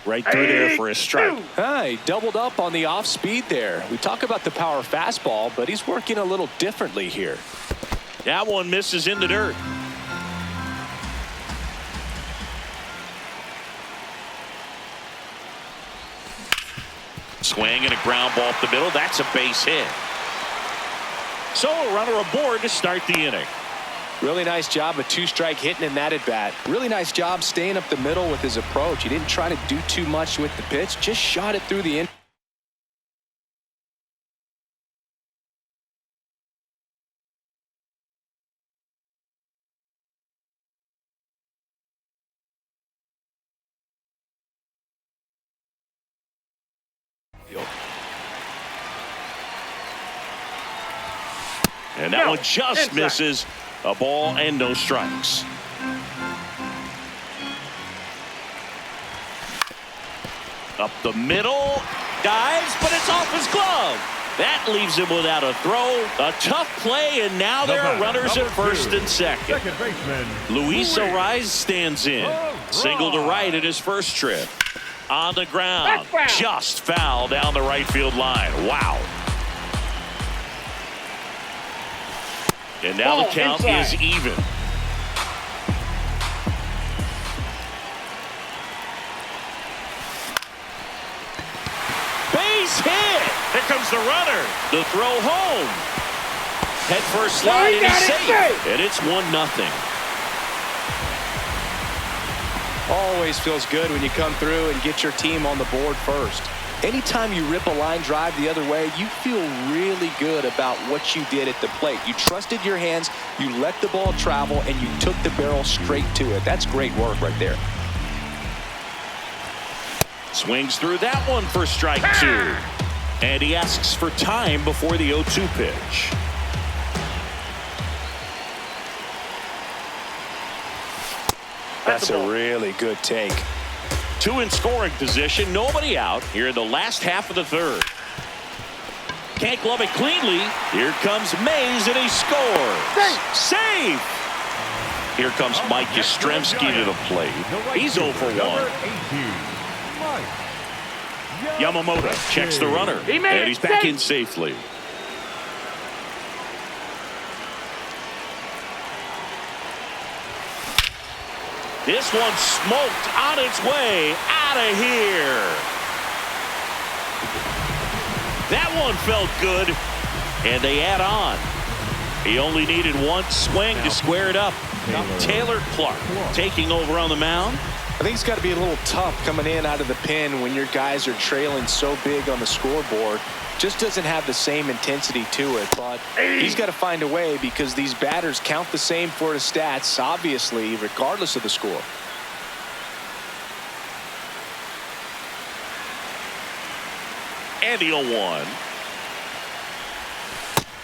Right through there for a strike. He doubled up on the off speed there. We talk about the power fastball, but he's working a little differently here. That one misses in the dirt. Swing and a ground ball up the middle. That's a base hit. So a runner aboard to start the inning. Really nice job of two-strike hitting in that at-bat. Really nice job staying up the middle with his approach. He didn't try to do too much with the pitch, just shot it through the infield. And that one just misses. A ball and no strikes. Up the middle, dives, but it's off his glove. That leaves him without a throw. A tough play, and now there are runners at first and second. Second baseman Luis Ariz stands in. Single to right at his first trip. On the ground, just foul down the right field line. Wow. And now the count is even. Base hit. Here comes the runner. The throw home. Head first slide, and he's safe. And it's 1-0. Always feels good when you come through and get your team on the board first. Anytime you rip a line drive the other way, you feel really good about what you did at the plate. You trusted your hands, you let the ball travel, and you took the barrel straight to it. That's great work right there. Swings through that one for strike two. And he asks for time before the 0-2 pitch. That's a really good take. Two in scoring position, nobody out here in the last half of the third. Can't glove it cleanly. Here comes Mays, and he scores. Save! Here comes Mike Yastrzemski to the plate. He's 0 for 1. Yamamoto checks the runner, and he's back in safely. This one smoked on its way out of here. That one felt good, and they add on. He only needed one swing to square it up. Taylor Clark taking over on the mound. I think it's got to be a little tough coming in out of the pen when your guys are trailing so big on the scoreboard. Just doesn't have the same intensity to it, but he's got to find a way because these batters count the same for his stats, obviously, regardless of the score. And the 0-1.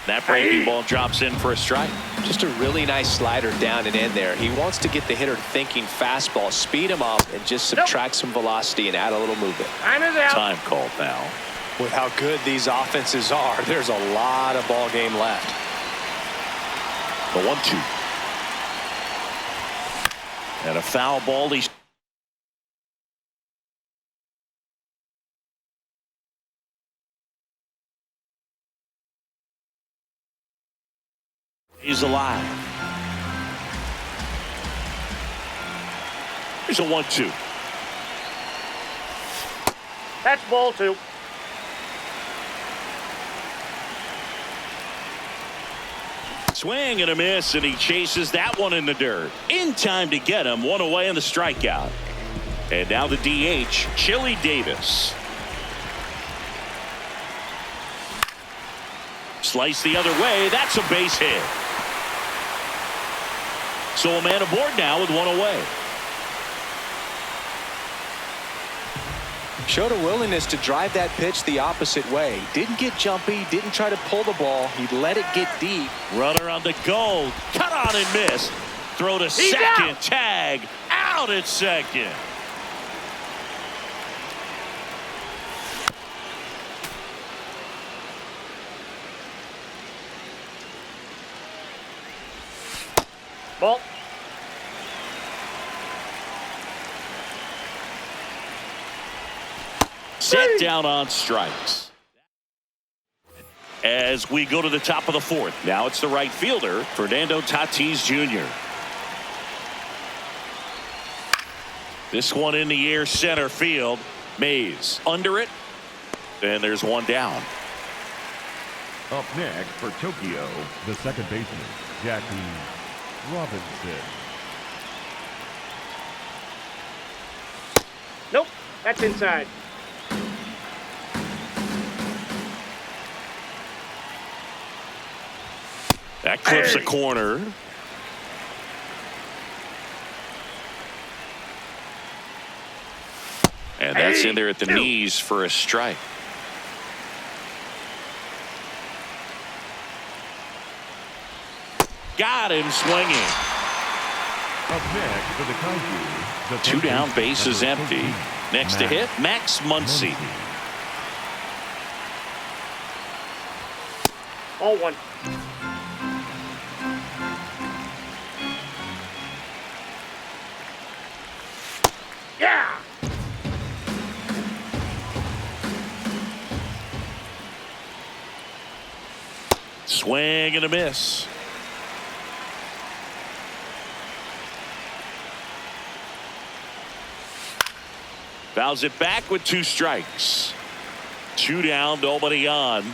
That breaking ball drops in for a strike. Just a really nice slider down and in there. He wants to get the hitter thinking fastball, speed him up, and just subtract some velocity and add a little movement. Time is out. Time called now. With how good these offenses are, there's a lot of ball game left. The 1-2. And a foul ball. He's alive. Here's a 1-2. That's ball two. Swing and a miss, and he chases that one in the dirt. In time to get him. One away on the strikeout. And now the DH, Chili Davis. Slice the other way. That's a base hit. So a man aboard now with one away. Showed a willingness to drive that pitch the opposite way. Didn't get jumpy, didn't try to pull the ball. He let it get deep. Runner on the go. Cut on and miss. Throw to second. Out. Tag. Out at second. Ball. Set down on strikes. As we go to the top of the fourth. Now it's the right fielder, Fernando Tatis Jr. This one in the air, center field. Mays under it. And there's one down. Up next for Tokyo, the second baseman, Jackie Robinson. Nope. That's inside. That clips a corner. And that's in there at the knees for a strike. Got him swinging. Up next for the Kaiju, the Two third down, baseman, base is number empty. 13, Next to hit, Max Muncy. All one. Yeah. Swing and a miss. Fouls it back with 2 strikes. 2 down, nobody on.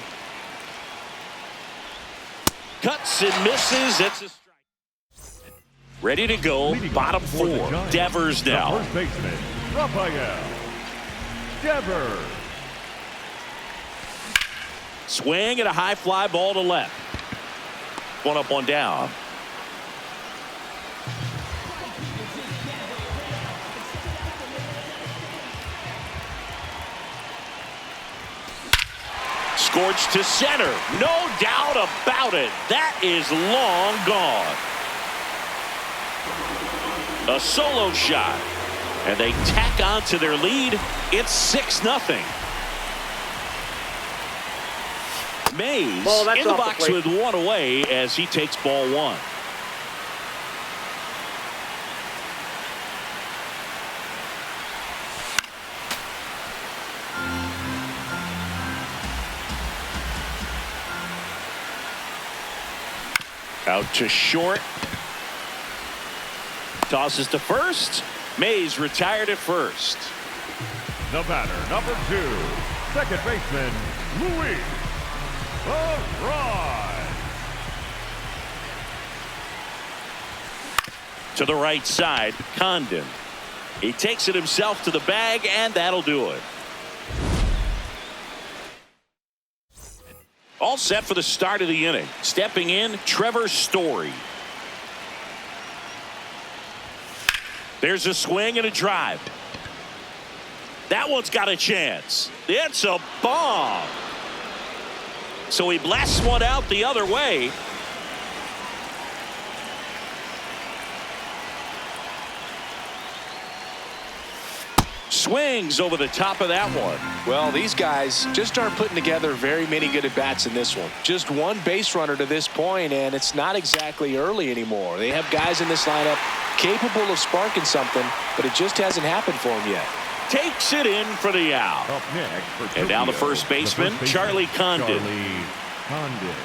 Cuts and misses. It's a strike. Ready to go. Leading Bottom for the 4. Giants, Devers the now. first baseman, Rafael Devers. Swing and a high fly ball to left. One up, one down. Scorched to center. No doubt about it. That is long gone. A solo shot. And they tack on to their lead. It's 6-0. Mays Ball, that's in the off the box plate. with 1 away as he takes ball 1. Out to short. Tosses to first. Mays retired at first. The batter, number 2, second baseman, Luis Arraez. To the right side, Condon. He takes it himself to the bag, and that'll do it. All set for the start of the inning. Stepping in, Trevor Story. There's a swing and a drive. That one's got a chance. It's a bomb. So he blasts one out the other way. Swings over the top of that one. Well, these guys just aren't putting together very many good at-bats in this one. Just one base runner to this point, and it's not exactly early anymore. They have guys in this lineup capable of sparking something, but it just hasn't happened for them yet. Takes it in for the out. Up next for And now the Tokyo, first baseman, Charlie Condon. Charlie Condon.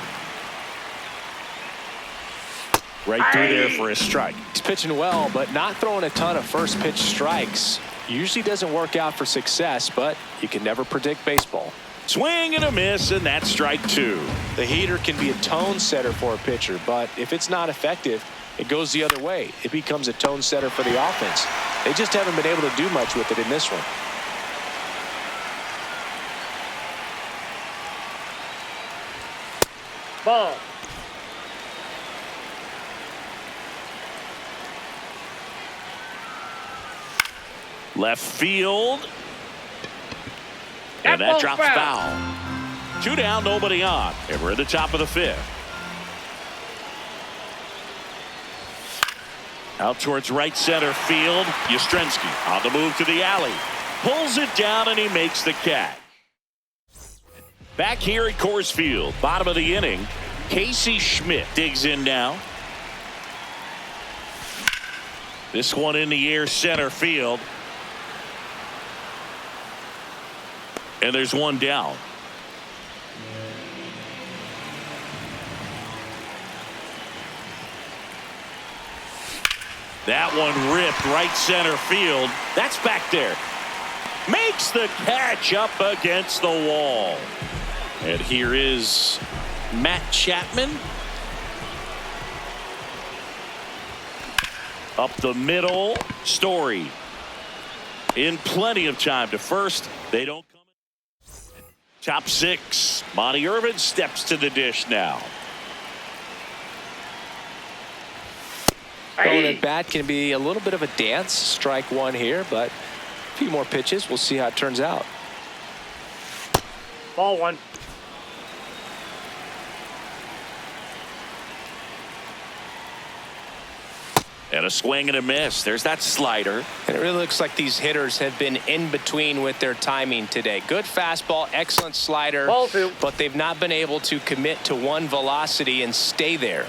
Right through there for a strike. He's pitching well, but not throwing a ton of first pitch strikes. Usually doesn't work out for success, but you can never predict baseball. Swing and a miss, and that's strike 2. The heater can be a tone setter for a pitcher, but if it's not effective, it goes the other way. It becomes a tone setter for the offense. They just haven't been able to do much with it in this one. Ball. Left field. And that ball's drops foul. 2 down, nobody on. And we're at the top of the 5th. Out towards right center field. Yastrzemski on the move to the alley. Pulls it down and he makes the catch. Back here at Coors Field, bottom of the inning, Casey Schmidt digs in now. This one in the air center field. And there's one down. That one ripped right center field. That's back there. Makes the catch up against the wall. And here is Matt Chapman. Up the middle, Story. In plenty of time to first. They don't come in. Top 6. Monty Irvin steps to the dish now. Throwing at bat can be a little bit of a dance. Strike one here, but a few more pitches. We'll see how it turns out. Ball 1. And a swing and a miss. There's that slider. And it really looks like these hitters have been in between with their timing today. Good fastball, excellent slider, Ball 2. but they've not been able to commit to one velocity and stay there.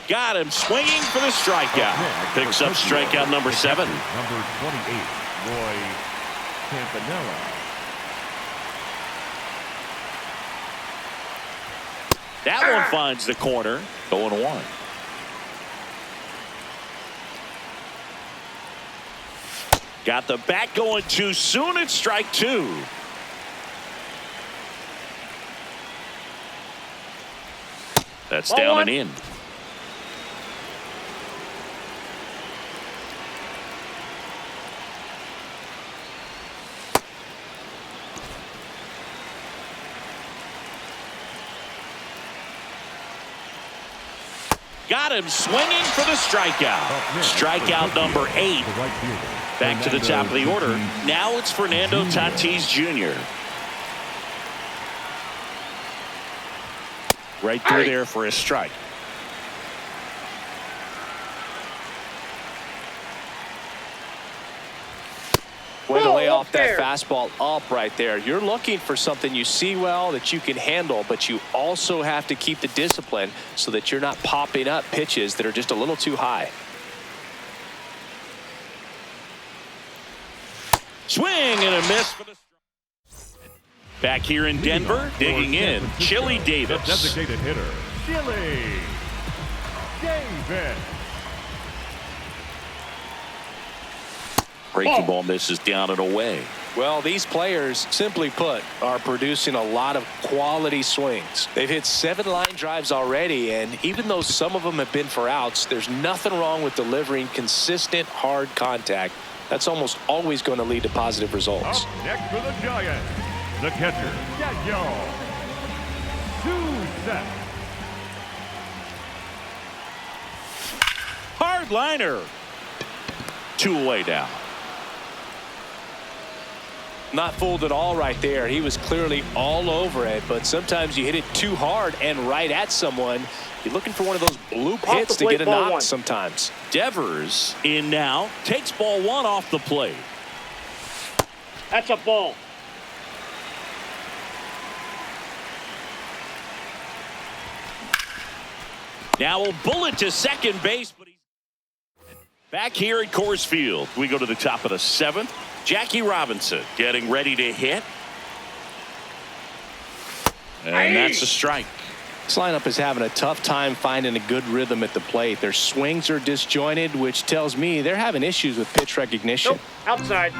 Got him swinging for the strikeout. Picks up strikeout number 7. Number 28, Roy Campanella. That one finds the corner. 0-1. Got the bat going too soon. It's strike 2. That's Ball down 1. and in. Got him swinging for the strikeout. Strikeout number 8. Back to the top of the order. Now it's Fernando Tatis Jr. Right through there for a strike. Way to lay Whoa, off that there. fastball up right there. You're looking for something you see well that you can handle, but you also have to keep the discipline so that you're not popping up pitches that are just a little too high. Swing and a miss for the strike. Back here in Denver, digging in, Chili The Davis. designated hitter, Chili Davis. Breaking ball misses down and away. Well, these players, simply put, are producing a lot of quality swings. They've hit 7 line drives already, and even though some of them have been for outs, there's nothing wrong with delivering consistent, hard contact. That's almost always going to lead to positive results. Up next for the Giants, the catcher, Daniel Souza. Hard liner. 2 away now. Not fooled at all right there. He was clearly all over it, but sometimes you hit it too hard and right at someone. You're looking for one of those bloop hits to get a knock 1. sometimes. Devers in now. Takes ball 1 off the plate. That's a ball. Now a bullet to second base, but he's back here at Coors Field. We go to the top of the 7th. Jackie Robinson getting ready to hit. And that's a strike. This lineup is having a tough time finding a good rhythm at the plate. Their swings are disjointed, which tells me they're having issues with pitch recognition. Nope. Outside.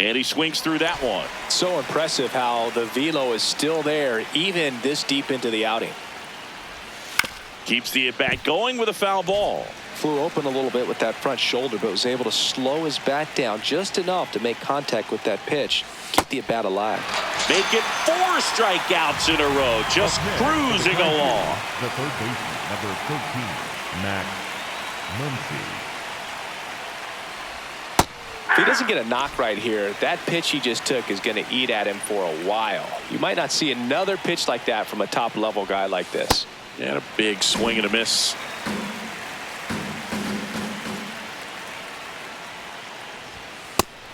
And he swings through that one. So impressive how the velo is still there even this deep into the outing. Keeps the at-bat going with a foul ball. Flew open a little bit with that front shoulder, but was able to slow his bat down just enough to make contact with that pitch. Keep the at-bat alive. Make it 4 strikeouts in a row. Just cruising along. The third baseman, number 13, Max Muncy. If he doesn't get a knock right here, that pitch he just took is going to eat at him for a while. You might not see another pitch like that from a top-level guy like this. And a big swing and a miss.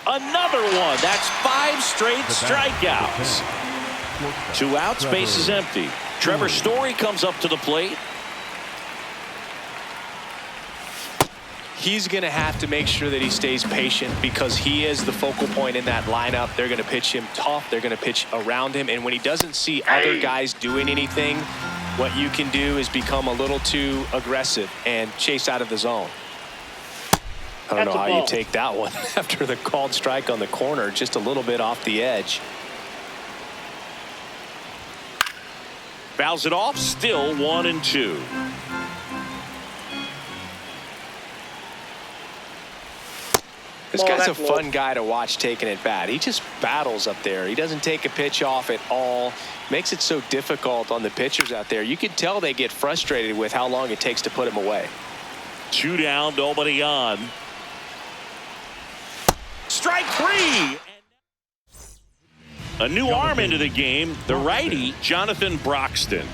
Another one. That's 5 straight strikeouts. 2 outs, base is empty. Trevor Story comes up to the plate. He's going to have to make sure that he stays patient because he is the focal point in that lineup. They're going to pitch him tough. They're going to pitch around him. And when he doesn't see other guys doing anything, what you can do is become a little too aggressive and chase out of the zone. I don't That's know a how you ball. take that one after the called strike on the corner, just a little bit off the edge. Fouls it off, still 1-2. This Ball, guy's a that's low. fun guy to watch taking it bat. He just battles up there. He doesn't take a pitch off at all. Makes it so difficult on the pitchers out there. You can tell they get frustrated with how long it takes to put him away. 2 down, nobody on. Strike 3. A new arm into the game, the righty, Jonathan Broxton.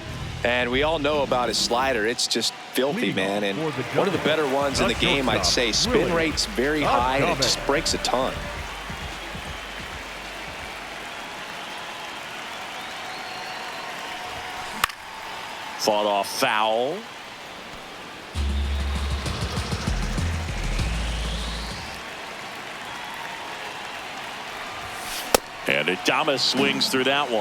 And we all know about his slider. It's just filthy, man. And one of the better ones in the game, I'd say. Spin rate's very high, and it just breaks a ton. Fought off foul. And Adames swings through that one.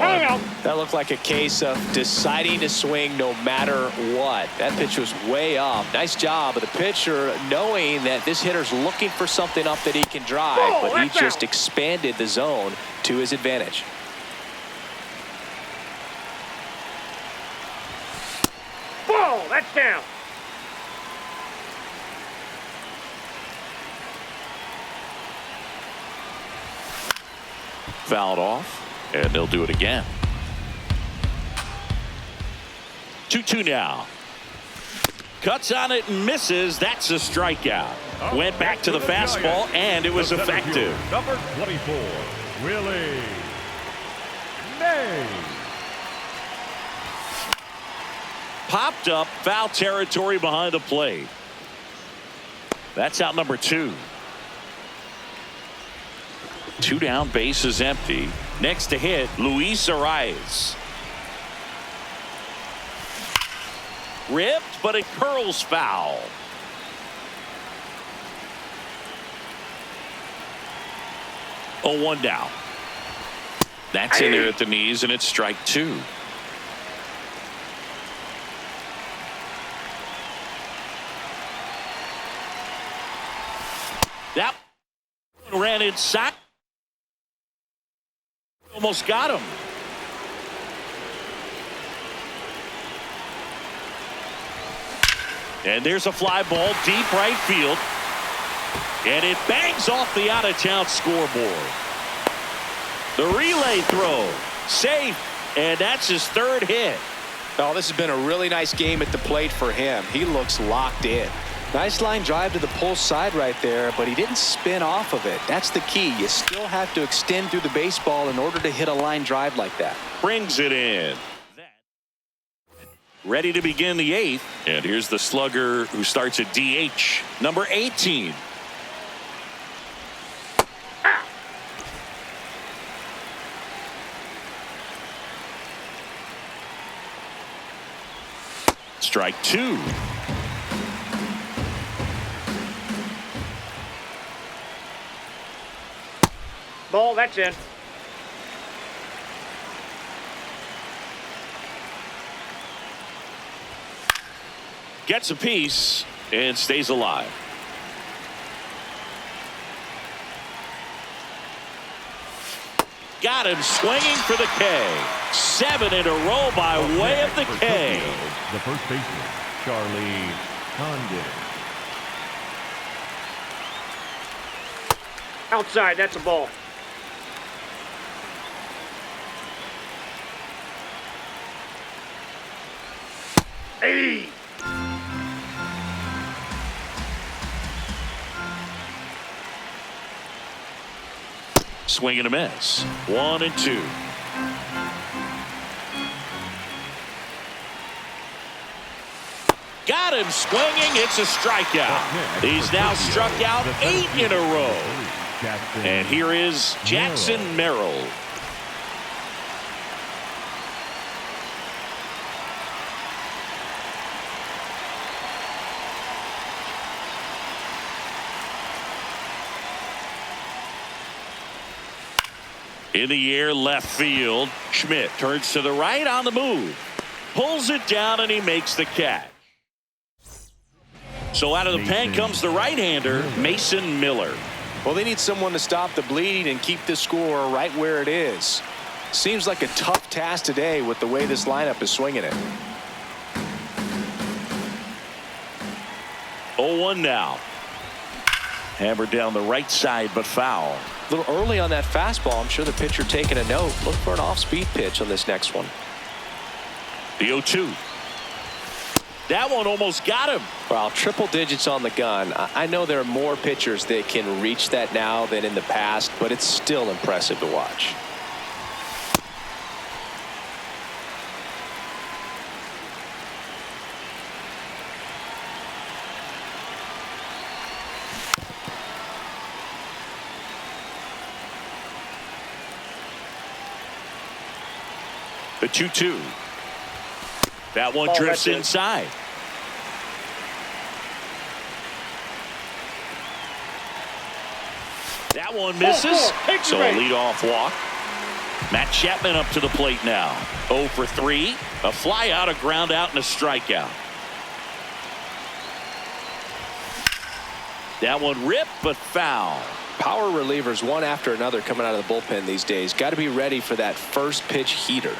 That looked like a case of deciding to swing no matter what. That pitch was way up. Nice job of the pitcher knowing that this hitter's looking for something up that he can drive, but he just expanded the zone to his advantage. Ball, that's down. Fouled off, and they'll do it again. 2-2 now. Cuts on it and misses. That's a strikeout. Went back to the fastball, and it was effective. Number 24, Willie May. Popped up, foul territory behind the plate. That's out number 2. 2 down, base is empty. Next to hit, Luis Arias. Ripped, but it curls foul. Oh, 1 down. That's in there at the knees, and it's strike 2. That ran inside. Almost got him. And there's a fly ball deep right field. And it bangs off the out-of-town scoreboard. The relay throw. Safe. And that's his 3rd hit. Oh, this has been a really nice game at the plate for him. He looks locked in. Nice line drive to the pull side right there, but he didn't spin off of it. That's the key. You still have to extend through the baseball in order to hit a line drive like that. Brings it in. Ready to begin the 8th. And here's the slugger who starts at DH, number 18. Strike 2. Ball, that's in. Gets a piece and stays alive. Got him swinging for the K. 7 in a row by way of the K. The first baseman, Charlie Condon. Outside, that's a ball. Hey! Swing and a miss. 1-2. Got him swinging. It's a strikeout. He's now struck out 8 in a row. And here is Jackson Merrill. In the air, left field. Schmidt turns to the right on the move. Pulls it down, and he makes the catch. So out of the pen comes the right-hander, Mason Miller. Well, they need someone to stop the bleeding and keep the score right where it is. Seems like a tough task today with the way this lineup is swinging it. 0-1 now. Hammered down the right side, but foul. A little early on that fastball. I'm sure the pitcher taking a note. Look for an off-speed pitch on this next one. The 0-2. That one almost got him. Well, triple digits on the gun. I know there are more pitchers that can reach that now than in the past, but it's still impressive to watch. The 2-2. That one drifts inside. That one misses. So a leadoff walk. Matt Chapman up to the plate now. 0 for 3. A fly out, a ground out, and a strikeout. That one ripped, but foul. Power relievers one after another coming out of the bullpen these days. Got to be ready for that first pitch heater.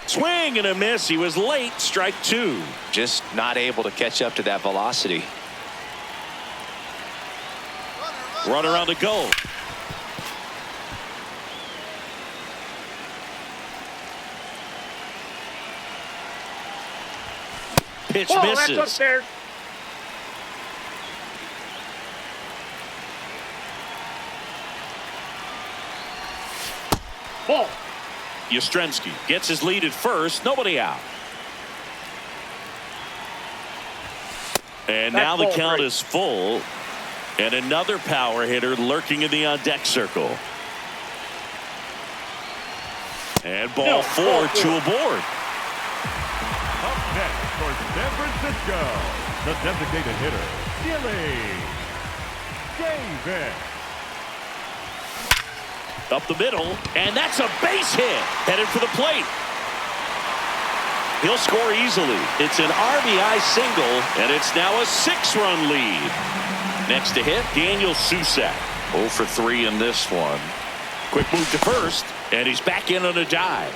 Swing and a miss. He was late. Strike 2. Just not able to catch up to that velocity. Runner on the go. Pitch misses. That's upstairs. Ball. Yastrzemski gets his lead at first. Nobody out. And now the count is full. And another power hitter lurking in the on-deck circle. And ball 4, 2 aboard. Up next for San Francisco, the designated hitter, Gilly Davis. Up the middle, and that's a base hit. Headed for the plate. He'll score easily. It's an RBI single, and it's now a 6-run lead. Next to hit, Daniel Susac. 0 for 3 in this one. Quick move to first, and he's back in on a dive.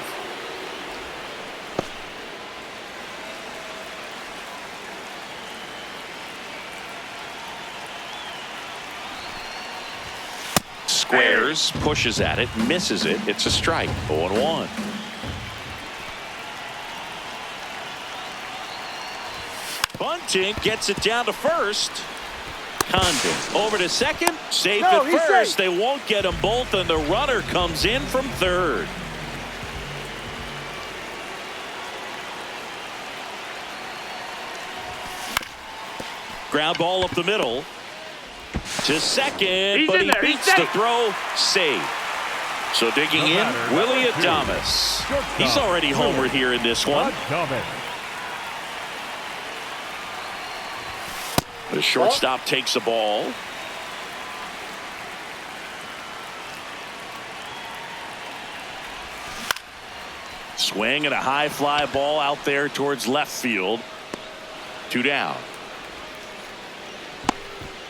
Squares, pushes at it, misses it. It's a strike. 0-1. Bunting gets it down to first. Condon over to second, safe at first. They won't get them both, and the runner comes in from third. Ground ball up the middle to second, but he beats the throw. Save. So digging in, Willie Adames. He's already homered here in this one. The shortstop takes the ball. Swing and a high fly ball out there towards left field. 2 down.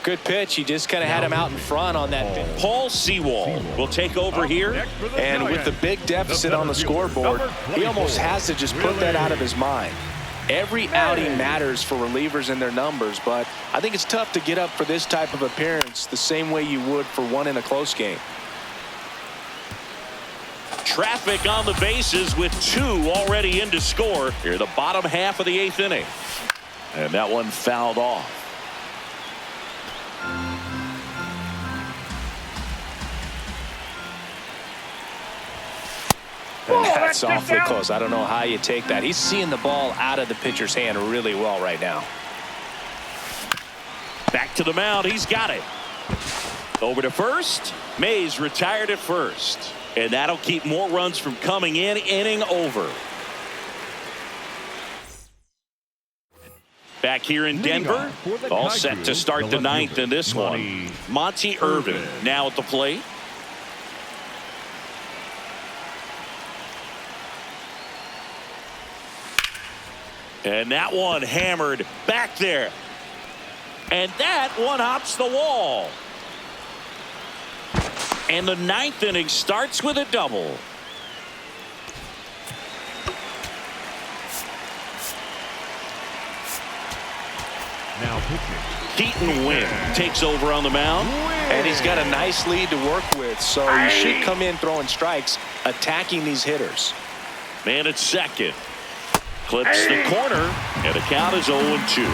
Good pitch. He just kind of had him out in front on that pitch. Paul Sewald will take over here. And with the big deficit on the scoreboard, he almost has to just put that out of his mind. Every outing matters for relievers and their numbers, but I think it's tough to get up for this type of appearance the same way you would for one in a close game. Traffic on the bases with 2 already in to score here the bottom half of the 8th inning. And that one fouled off. And that's awfully close. I don't know how you take that. He's seeing the ball out of the pitcher's hand really well right now. Back to the mound. He's got it. Over to first. Mays retired at first. And that'll keep more runs from coming in. Inning over. Back here in Denver. All set to start the 9th in this one. Monty Irvin now at the plate. And that one hammered back there. And that one hops the wall. And the ninth inning starts with a double. Now pitching. Keaton Wynn takes over on the mound. And he's got a nice lead to work with, so he should come in throwing strikes, attacking these hitters. Man at second. Clips the corner, and the count is 0-2.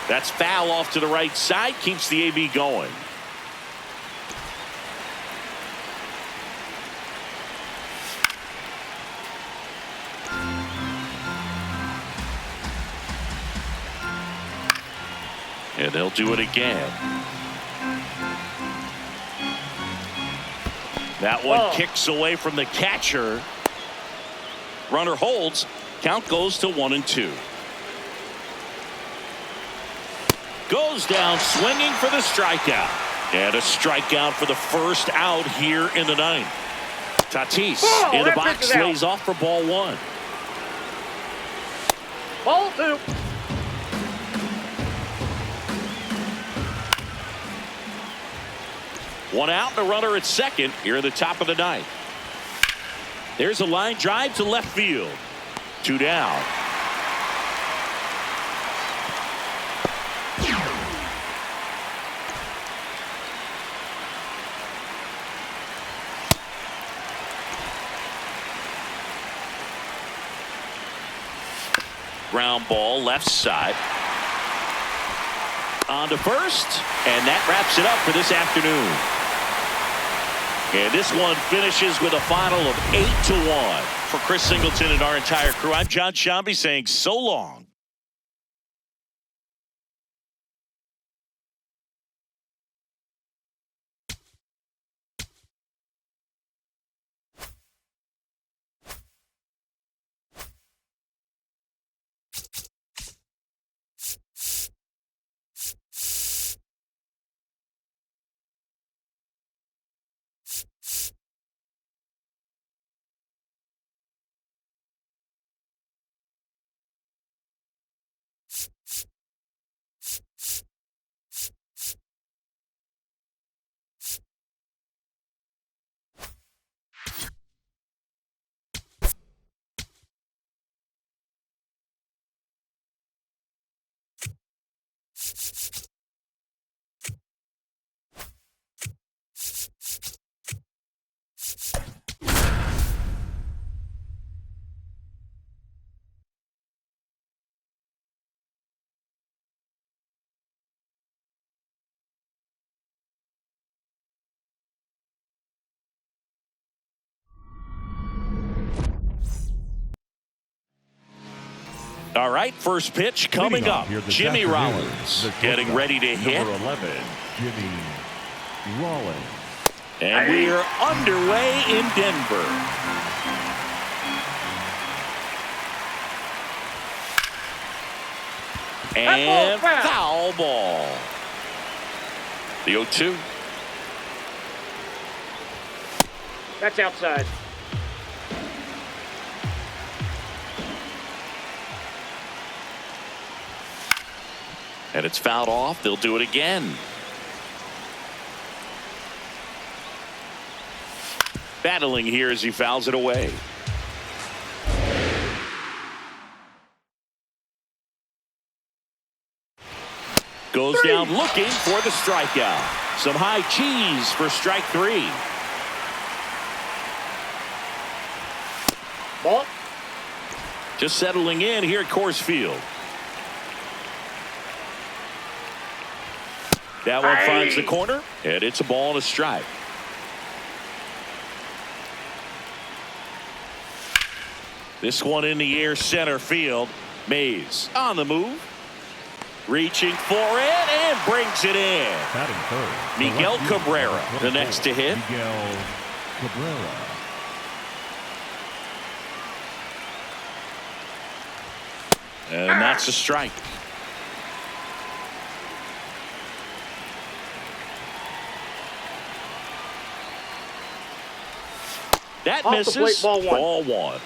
That's foul off to the right side, keeps the AB going. And they'll do it again. That one kicks away from the catcher. Runner holds. Count goes to 1-2. Goes down swinging for the strikeout. And a strikeout for the first out here in the ninth. Tatis in the box lays off for ball one. Ball two. One out and a runner at second here in the top of the ninth. There's a line drive to left field. 2 down. Ground ball left side. On to first, and that wraps it up for this afternoon. And this one finishes with a final of 8-1. For Chris Singleton and our entire crew, I'm John Shambi saying so long. All right, first pitch coming up. Jimmy Rollins getting ready to hit. Number 11, Jimmy Rollins. And we are underway in Denver. And foul ball. The 0-2. That's outside. And it's fouled off. They'll do it again. Battling here as he fouls it away. Goes down looking for the strikeout. Some high cheese for strike 3. Ball. Just settling in here at Coors Field. That one finds the corner, and it's a ball and a strike. This one in the air center field. Mays on the move. Reaching for it and brings it in. Batting third. Miguel Cabrera, the next to hit. Miguel Cabrera. And that's a strike. That Off the misses. plate, ball one. Ball one.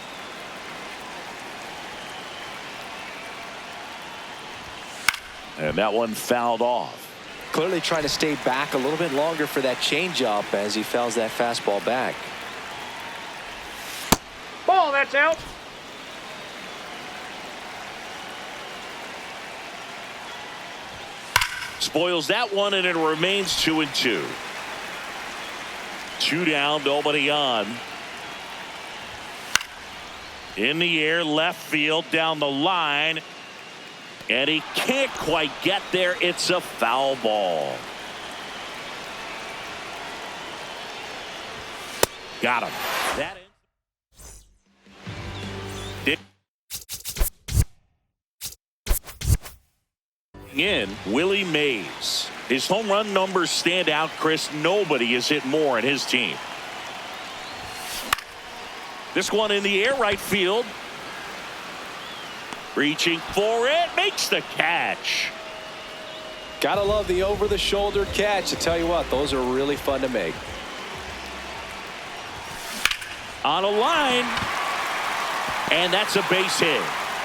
And that one fouled off. Clearly trying to stay back a little bit longer for that changeup as he fouls that fastball back. Ball, that's out. Spoils that one, and it remains 2-2. 2 down, nobody on. In the air, left field, down the line. And he can't quite get there. It's a foul ball. Got him. That in Willie Mays. His home run numbers stand out, Chris. Nobody has hit more in his team. This one in the air, right field. Reaching for it, makes the catch. Gotta love the over-the-shoulder catch. I tell you what, those are really fun to make. On a line, and that's a base hit.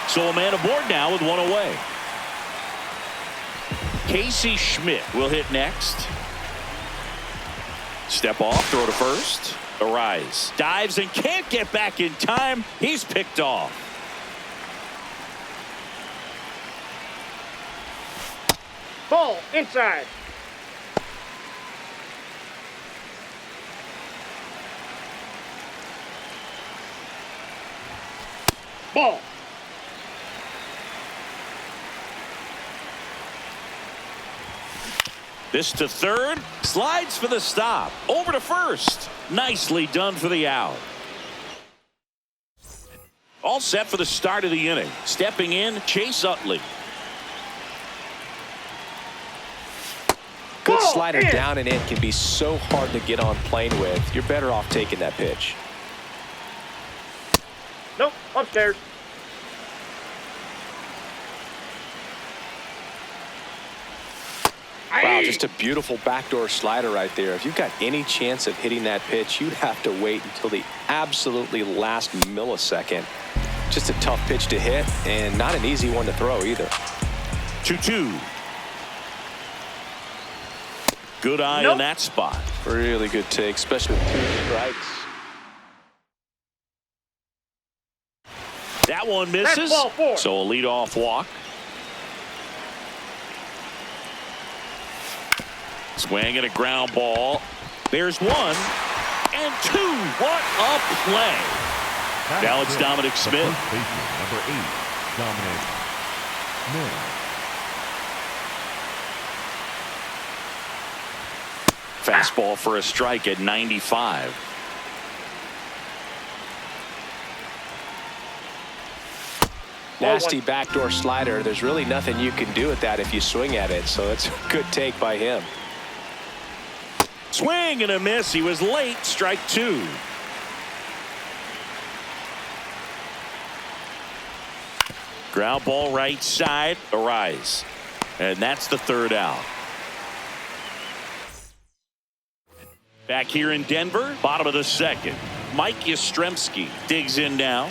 So a man aboard now with one away. Casey Schmidt will hit next. Step off, throw to first. Arise, dives and can't get back in time. He's picked off. Ball, inside. Ball. This to third, slides for the stop. Over to first. Nicely done for the out. All set for the start of the inning. Stepping in, Chase Utley. Good Ball slider in. down and in can be so hard to get on plane with. You're better off taking that pitch. Nope, upstairs. Wow, just a beautiful backdoor slider right there. If you've got any chance of hitting that pitch, you'd have to wait until the absolutely last millisecond. Just a tough pitch to hit and not an easy one to throw either. 2-2. Good eye Nope. in that spot. Really good take, especially with 2 strikes. That one misses. That's ball 4. So a leadoff walk. Swing and a ground ball. There's 1 and 2. What a play. Now it's Dominic Smith. First baseman, number 8, Dominic Smith. Fastball for a strike at 95. Nasty backdoor slider. There's really nothing you can do with that if you swing at it. So it's a good take by him. Swing and a miss. He was late. Strike 2. Ground ball right side. Arise. And that's the third out. Back here in Denver, bottom of the second. Mike Yastrzemski digs in now.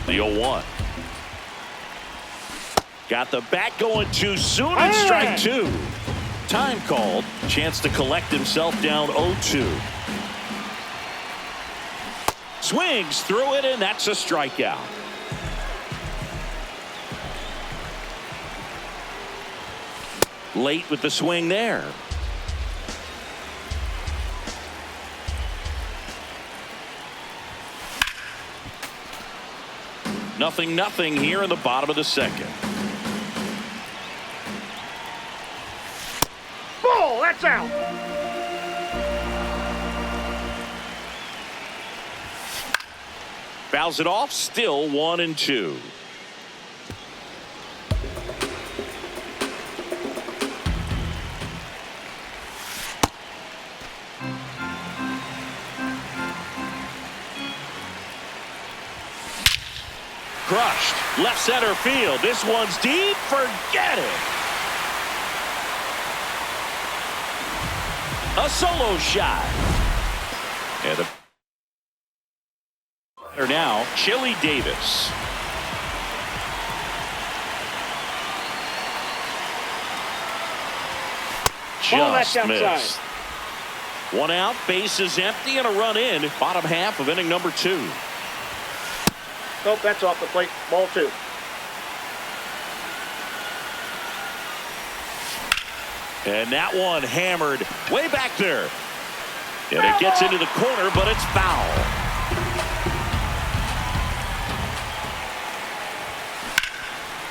The 0-1. Got the bat going too soon, and strike 2. Time called. Chance to collect himself down 0-2. Swings through it, and that's a strikeout. Late with the swing there. Nothing here in the bottom of the second. Ball, that's out. Fouls it off, still 1 and 2. Crushed. Left center field. This one's deep. Forget it. A solo shot. Now, Chili Davis. Ball, that's Just outside. missed. One out, bases empty, and a run in. Bottom half of inning number 2. Nope, that's off the plate. Ball 2. And that one hammered way back there. And it gets into the corner, but it's foul.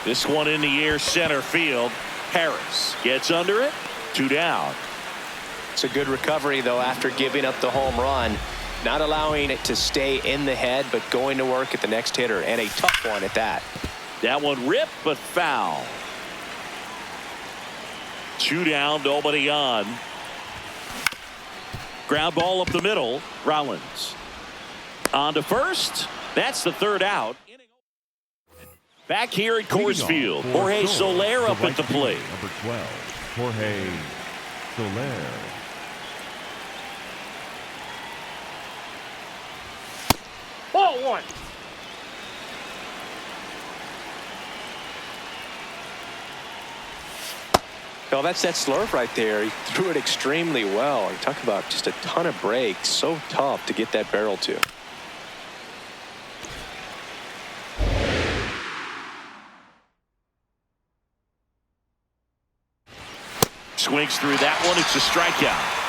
This one in the air, center field. Harris gets under it. 2 down. It's a good recovery, though, after giving up the home run. Not allowing it to stay in the head, but going to work at the next hitter, and a tough one at that. That one ripped, but foul. 2 down, nobody on. Ground ball up the middle. Rollins on to first. That's the 3rd out. Back here at Coors Field, Jorge Soler up at the plate. Number 12, Jorge Soler. Ball 1. Well, that's that slurve right there. He threw it extremely well. You talk about just a ton of breaks. So tough to get that barrel to. Swings through that one. It's a strikeout.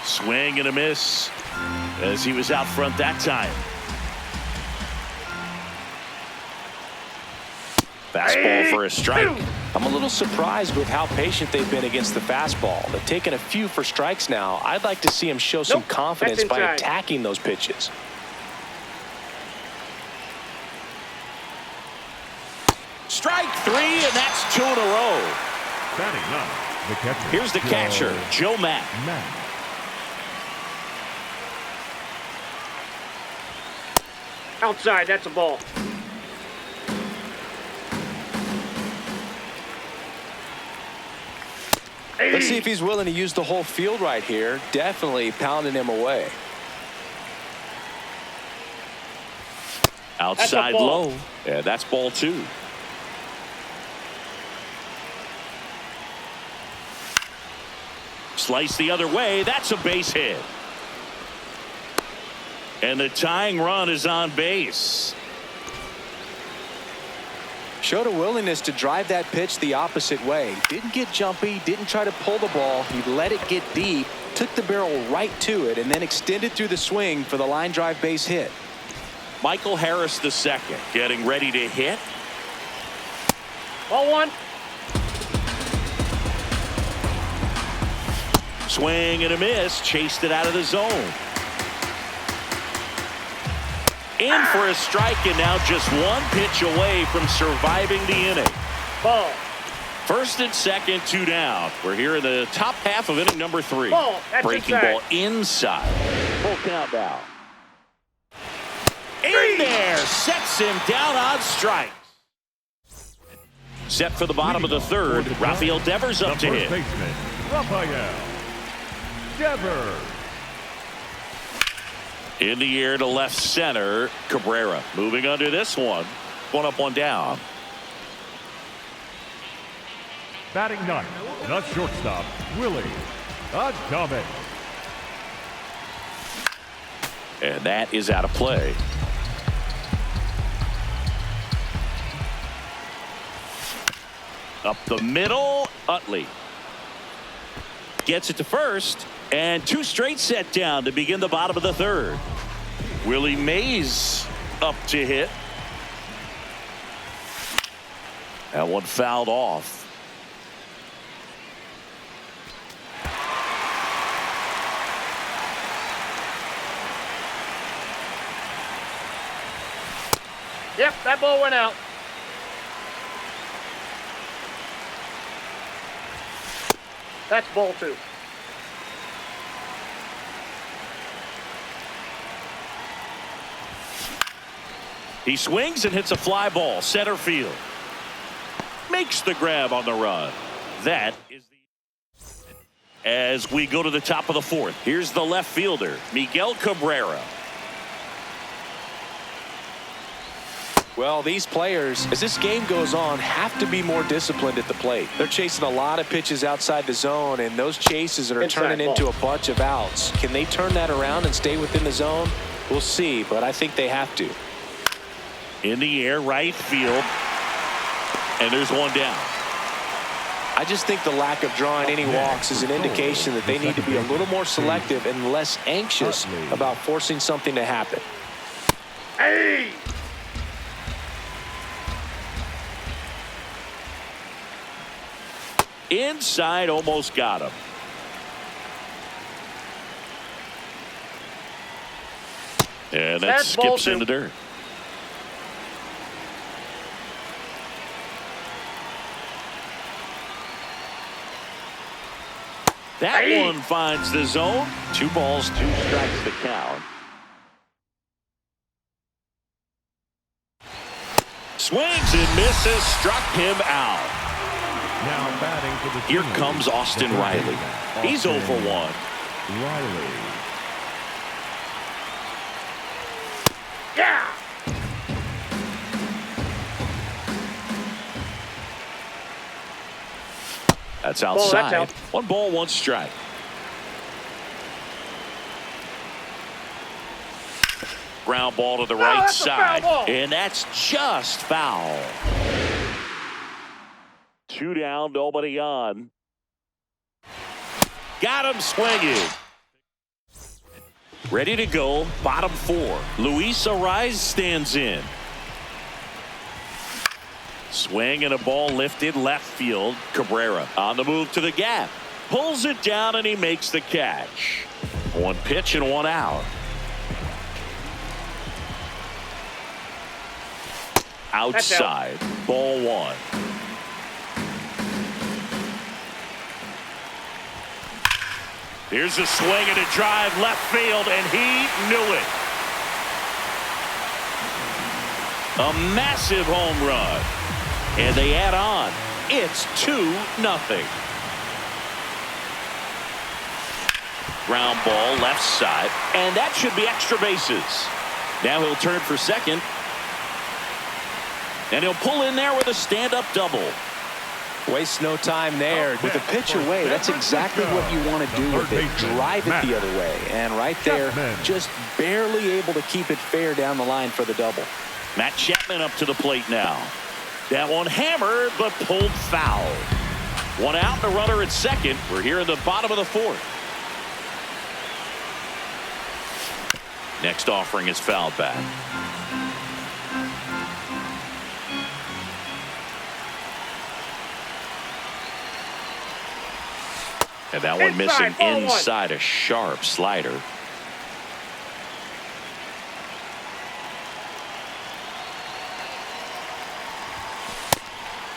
Swing and a miss as he was out front that time. Fastball for a strike. I'm a little surprised with how patient they've been against the fastball. They've taken a few for strikes now. I'd like to see him show some confidence by attacking those pitches. Strike 3, and that's 2 in a row. Batting up, the catcher. Here's the catcher, Joe Mack. Outside, that's a ball. Let's see if he's willing to use the whole field right here. Definitely pounding him away. Outside low. Yeah, that's ball 2. Slice the other way. That's a base hit. And the tying run is on base. Showed a willingness to drive that pitch the opposite way. Didn't get jumpy, didn't try to pull the ball. He let it get deep, took the barrel right to it, and then extended through the swing for the line drive base hit. Michael Harris II getting ready to hit. Ball 1. Swing and a miss. Chased it out of the zone. In for a strike, and now just one pitch away from surviving the inning. Ball. First and second, 2 down. We're here in the top half of inning number 3. Ball. That's Breaking inside. ball inside. Full count now. In there, sets him down on strikes. Set for the bottom of the 3rd. Rafael Devers up to hit. Baseman, Rafael Devers. In the air to left center, Cabrera moving under this one. 1 up, 1 down. Batting ninth, the shortstop, Willie Adames. And that is out of play. Up the middle, Utley gets it to first, and 2 straight set down to begin the bottom of the 3rd. Willie Mays up to hit. That one fouled off. Yep, that ball went out. That's ball 2. He swings and hits a fly ball center field. Makes the grab on the run. That is the As we go to the top of the fourth, here's the left fielder, Miguel Cabrera. Well, these players, as this game goes on, have to be more disciplined at the plate. They're chasing a lot of pitches outside the zone, and those chases are turning into a bunch of outs. Can they turn that around and stay within the zone? We'll see, but I think they have to. In the air, right field, and there's one down. I just think the lack of drawing any walks is an indication that they need to be a little more selective and less anxious about forcing something to happen. Hey! Inside, almost got him. And that skips in the dirt. That one finds the zone. 2 balls, 2 strikes the count. Swings and misses, struck him out. Now batting for the Here comes Austin Riley. He's 0 for 1. Riley. Yeah! That's outside. That's out. 1 ball, 1 strike. Ground ball to the right side. And that's just foul. 2 down, nobody on. Got him swinging. Ready to go, bottom 4. Luis Ariz stands in. Swing and a ball lifted left field. Cabrera on the move to the gap. Pulls it down and he makes the catch. 1 pitch and 1 out. Outside. Ball 1. Here's a swing and a drive left field, and he knew it. A massive home run. And they add on. It's 2-0. Ground ball left side, and that should be extra bases. Now he'll turn for second. And he'll pull in there with a stand-up double. Waste no time there. With the pitch away, that's exactly what you want to do with it. Drive it the other way. And right there, just barely able to keep it fair down the line for the double. Matt Chapman up to the plate now. That one hammered, but pulled foul. 1 out, and a runner at second. We're here in the bottom of the 4th. Next offering is fouled back. And that one missing inside, a sharp slider.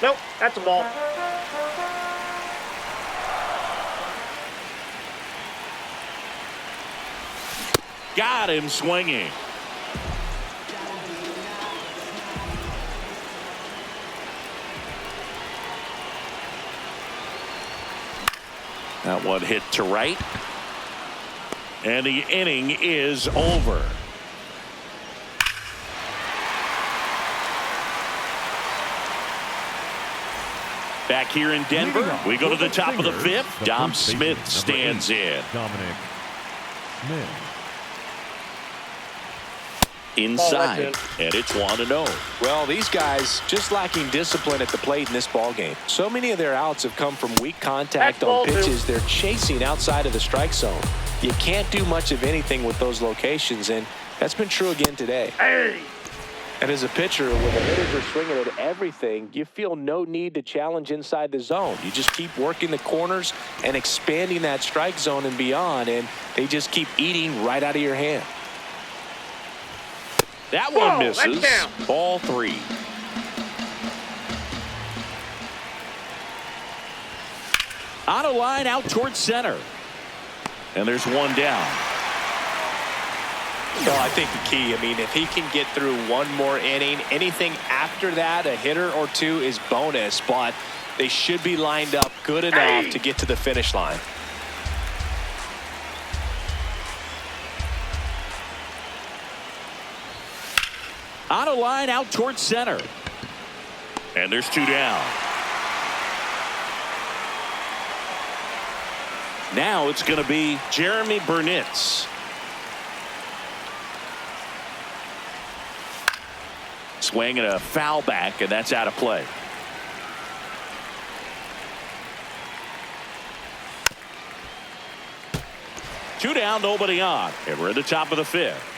Nope, that's a ball. Got him swinging. That one hit to right. And the inning is over. Back here in Denver, we go to the top of the 5th. Dom Smith stands in. Dominic Smith. Inside, and it's 1-0. Well, these guys just lacking discipline at the plate in this ball game. So many of their outs have come from weak contact on pitches they're chasing outside of the strike zone. You can't do much of anything with those locations, and that's been true again today. Hey! And as a pitcher, when the hitters are swinging at everything, you feel no need to challenge inside the zone. You just keep working the corners and expanding that strike zone and beyond, and they just keep eating right out of your hand. That one misses. Ball 3. On a line out towards center. And there's 1 down. Well, I think the key, if he can get through 1 more inning, anything after that, a hitter or 2 is bonus, but they should be lined up good enough to get to the finish line. On a line out towards center. And there's 2 down. Now it's going to be Jeremy Burnitz. Swing and a foul back, and that's out of play. Two down, nobody on, and we're at the top of the 5th.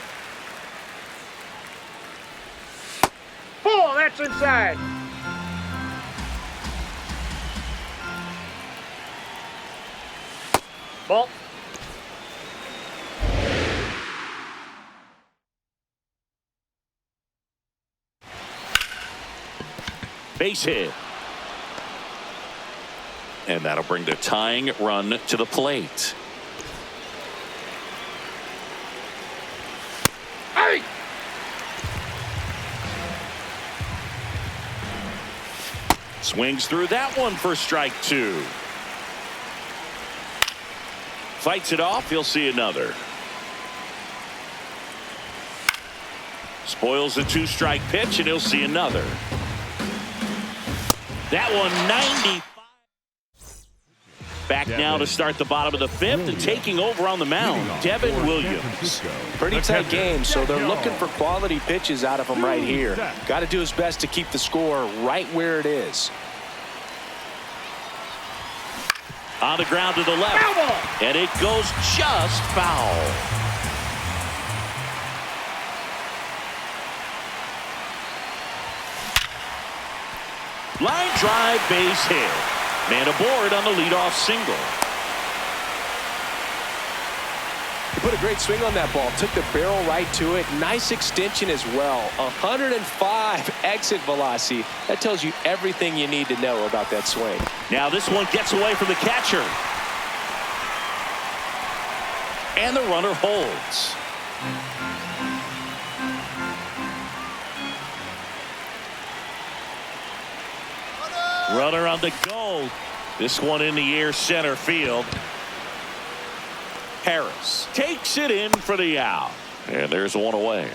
Oh, that's inside. Ball. Base hit. And that'll bring the tying run to the plate. Hey! Swings through that one for strike 2. Fights it off. He'll see another. Spoils the 2-strike pitch, and he'll see another. That one 95. Back now to start the bottom of the 5th, and taking over on the mound, Devin Williams. Pretty tight game, so they're looking for quality pitches out of him right here. Got to do his best to keep the score right where it is. On the ground to the left, and it goes just foul. Line drive, base hit. Man aboard on the leadoff single. He put a great swing on that ball. Took the barrel right to it. Nice extension as well. 105 exit velocity. That tells you everything you need to know about that swing. Now this one gets away from the catcher. And the runner holds. Runner on the go. This one in the air, center field. Harris takes it in for the out. And there's one away.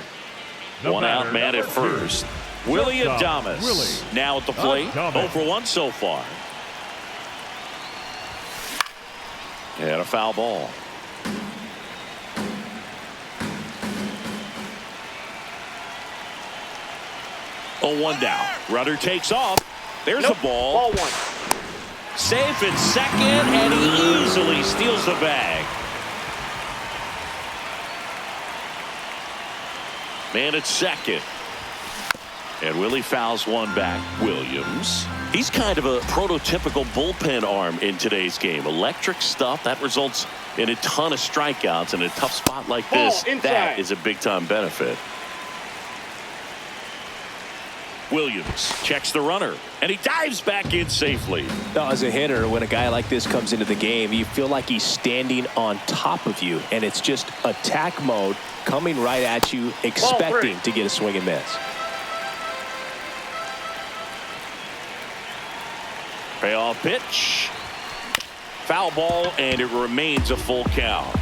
One out, man at first. Willie Adames now at the plate. 0 for 1 so far. And a foul ball. Oh, 1 down. Runner takes off. There's a ball. Ball 1. Safe at second, and he easily steals the bag. Man at second. And Willie fouls one back. Williams. He's kind of a prototypical bullpen arm in today's game. Electric stuff that results in a ton of strikeouts in a tough spot like this. That is a big-time benefit. Williams checks the runner, and he dives back in safely. Now, as a hitter, when a guy like this comes into the game, you feel like he's standing on top of you, and it's just attack mode coming right at you, expecting to get a swing and miss. Payoff pitch. Foul ball, and it remains a full count.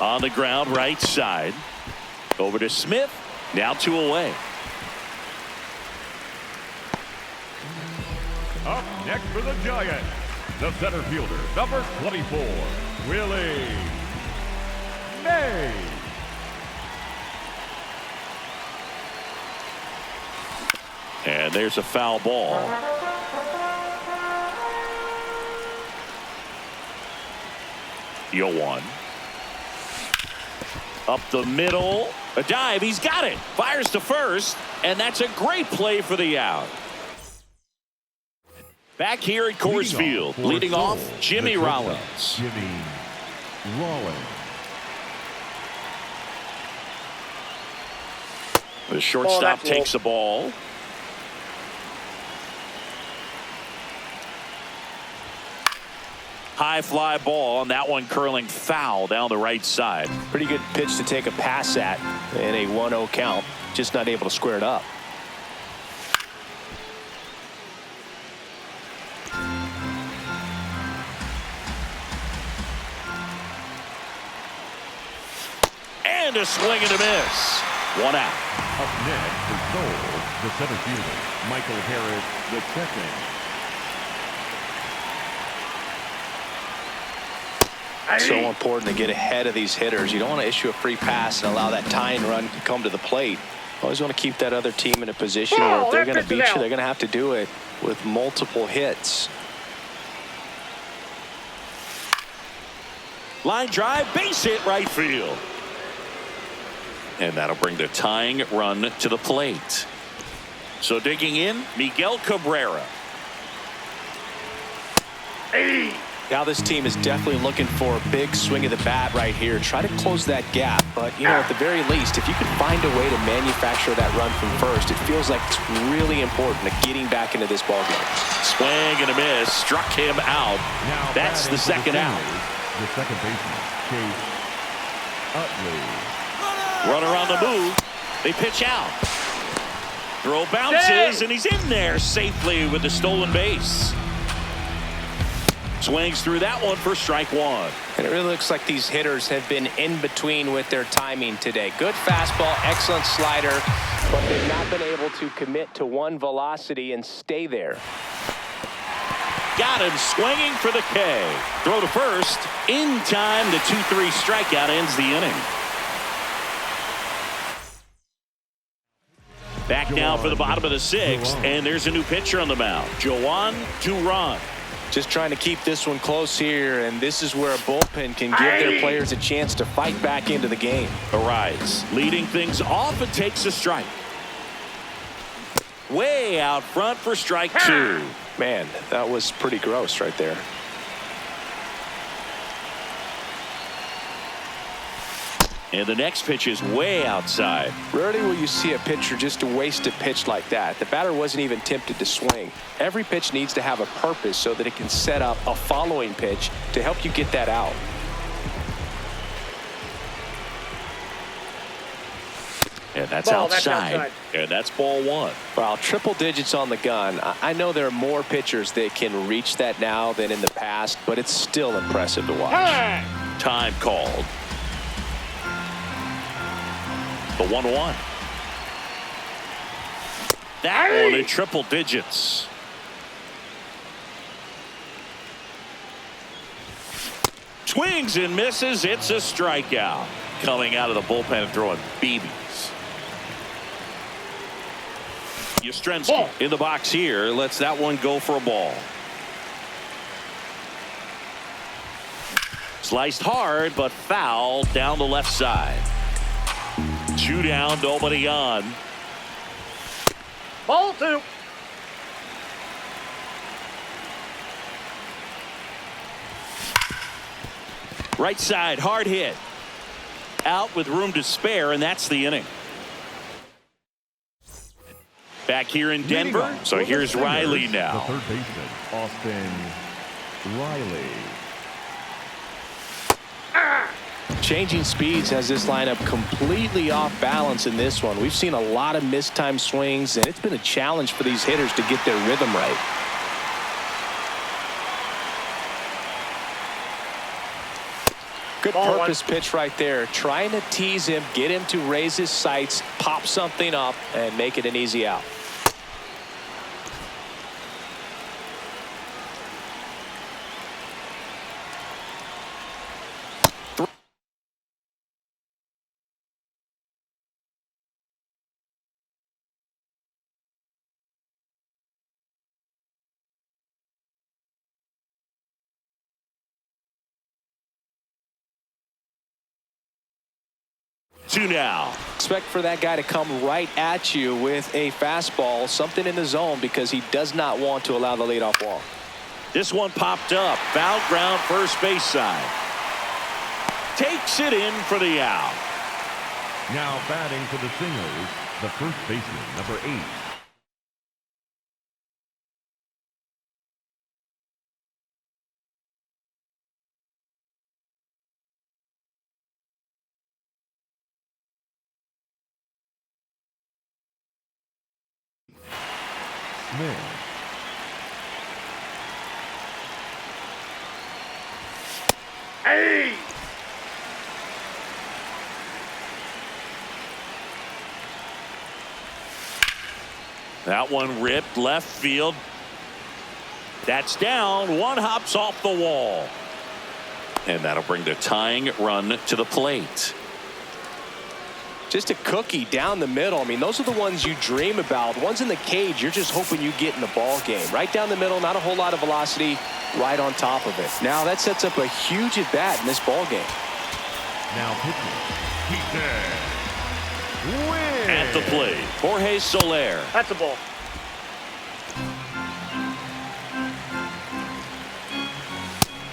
On the ground, right side. Over to Smith. Now 2 away. Up next for the Giants, the center fielder, number 24, Willie May. And there's a foul ball. Yoan. Up the middle. A dive. He's got it. Fires to first. And that's a great play for the out. Back here at Coors Field. Leading off, Jimmy Rollins. Jimmy Rollins. The shortstop takes the ball. High fly ball, and that one curling foul down the right side. Pretty good pitch to take a pass at in a 1-0 count. Just not able to square it up. And a swing and a miss. One out. Up next for Seoul, the center fielder, Michael Harris, the second. So important to get ahead of these hitters. You don't want to issue a free pass and allow that tying run to come to the plate. Always want to keep that other team in a position where if they're going to beat you, they're going to have to do it with multiple hits. Line drive, base hit right field. And that'll bring the tying run to the plate. So digging in, Miguel Cabrera. Now this team is definitely looking for a big swing of the bat right here. Try to close that gap. But, you know, at the very least, if you can find a way to manufacture that run from first, it feels like it's really important to getting back into this ballgame. Swing and a miss. Struck him out. Now that's the second out. The second baseman, Chase Utley. Runner on the move. They pitch out. Throw bounces, and he's in there safely with the stolen base. Swings through that one for strike one. And it really looks like these hitters have been in between with their timing today. Good fastball, excellent slider, but they've not been able to commit to one velocity and stay there. Got him swinging for the K. Throw to first. In time, the 2-3 strikeout ends the inning. Back now for the bottom of the sixth, and there's a new pitcher on the mound. Joan Duran. Just trying to keep this one close here, and this is where a bullpen can give their players a chance to fight back into the game. Arise, leading things off and takes a strike. Way out front for strike two. Man, that was pretty gross right there. And the next pitch is way outside. Rarely will you see a pitcher just waste a pitch like that. The batter wasn't even tempted to swing. Every pitch needs to have a purpose so that it can set up a following pitch to help you get that out. And that's outside. And that's ball one. Well, triple digits on the gun. I know there are more pitchers that can reach that now than in the past, but it's still impressive to watch. Time called. The 1-1. That one in triple digits. Swings and misses. It's a strikeout. Coming out of the bullpen and throwing BBs. Yastrzemski in the box here. Lets that one go for a ball. Sliced hard, but foul down the left side. 2 down, nobody on. Ball two. Right side, hard hit. Out with room to spare, and that's the inning. Back here in Denver, so here's Riley now. The third baseman, Austin Riley. Changing speeds has this lineup completely off balance in this one. We've seen a lot of mistimed swings, and it's been a challenge for these hitters to get their rhythm right. Good purpose pitch right there. Trying to tease him, get him to raise his sights, pop something up, and make it an easy out. Two now. Expect for that guy to come right at you with a fastball, something in the zone, because he does not want to allow the leadoff walk. This one popped up. Foul ground first base side. Takes it in for the out. Now batting for the Singers, the first baseman, number 8. Smith. That one ripped left field. That's down. One hops off the wall. And that'll bring the tying run to the plate. Just a cookie down the middle. I mean, those are the ones you dream about. Ones in the cage, you're just hoping you get in the ball game. Right down the middle, not a whole lot of velocity, right on top of it. Now that sets up a huge at bat in this ball game. Now pitching, Win. At the plate, Jorge Soler. That's a ball.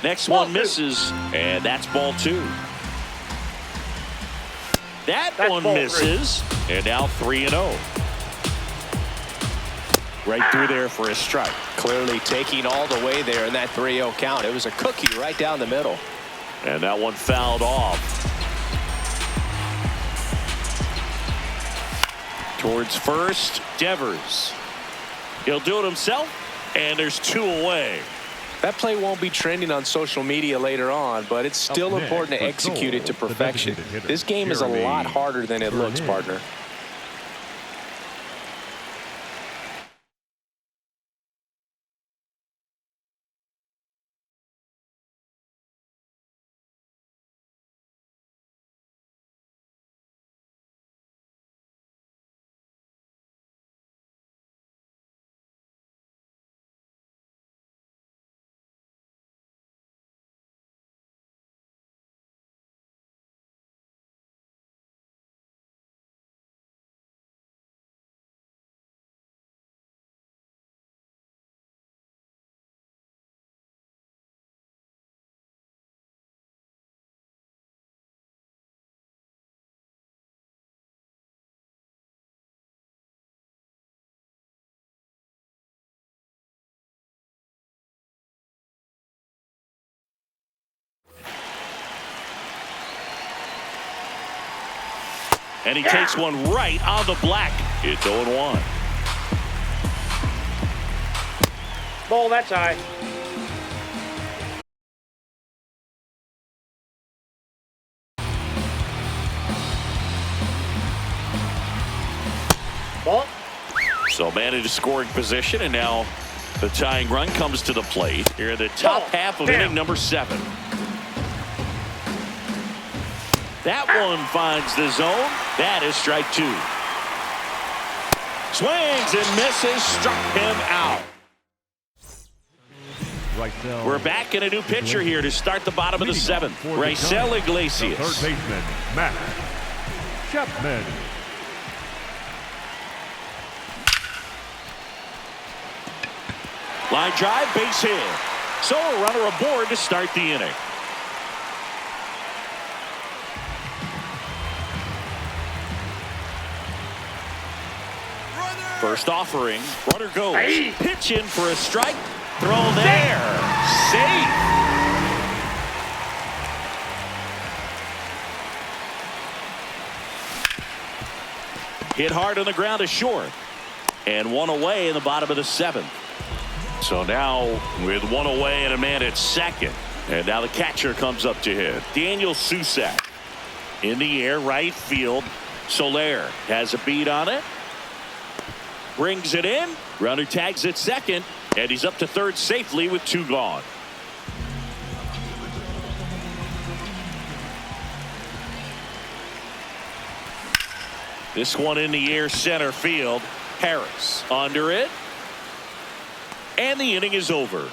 Next Ball one two. misses, and that's ball 2. That's one ball misses, and now 3-0. Right through there for a strike. Clearly taking all the way there in that 3-0 count. It was a cookie right down the middle. And that one fouled off. Towards first, Devers. He'll do it himself, and there's 2 away. That play won't be trending on social media later on, but it's still Up important next, to the execute it to goal, the perfection. designated hitter, This game is a Jeremy lot harder than it looks, Burnett. partner. And he takes one right on the black. It's 0-1. Ball, that's high. Ball. So man into scoring position, and now the tying run comes to the plate here in the top half of inning number 7. That one finds the zone. That is strike 2. Swings and misses, struck him out. Raisel We're back in a new pitcher here to start the bottom of the 7th. Raisel the Iglesias. third baseman, Matt Chapman. Line drive, base hit. So a runner aboard to start the inning. First offering, runner goes. Hey. Pitch in for a strike. Throw there. Safe. Hit hard on the ground to short. And one away in the bottom of the 7th. So now with one away and a man at second. And now the catcher comes up to hit. Daniel Susak. In the air, right field. Soler has a beat on it. Brings it in. Runner tags at second. And he's up to third safely with 2 gone. This one in the air, center field. Harris under it. And the inning is over.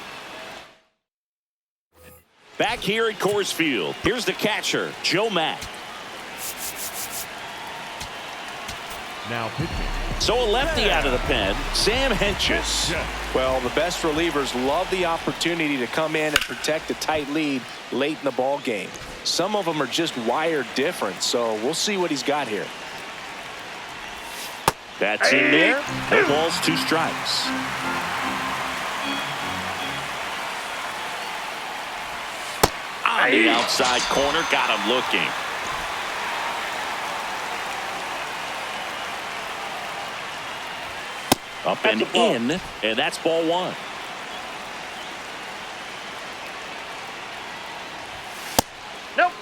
Back here at Coors Field. Here's the catcher, Joe Mack. Now pitching. So a lefty out of the pen, Sam Hentges. Well, the best relievers love the opportunity to come in and protect a tight lead late in the ball game. Some of them are just wired different, so we'll see what he's got here. That's in there. No balls, 2 strikes. On the outside corner, got him looking. Up and in, and that's ball 1. Nope.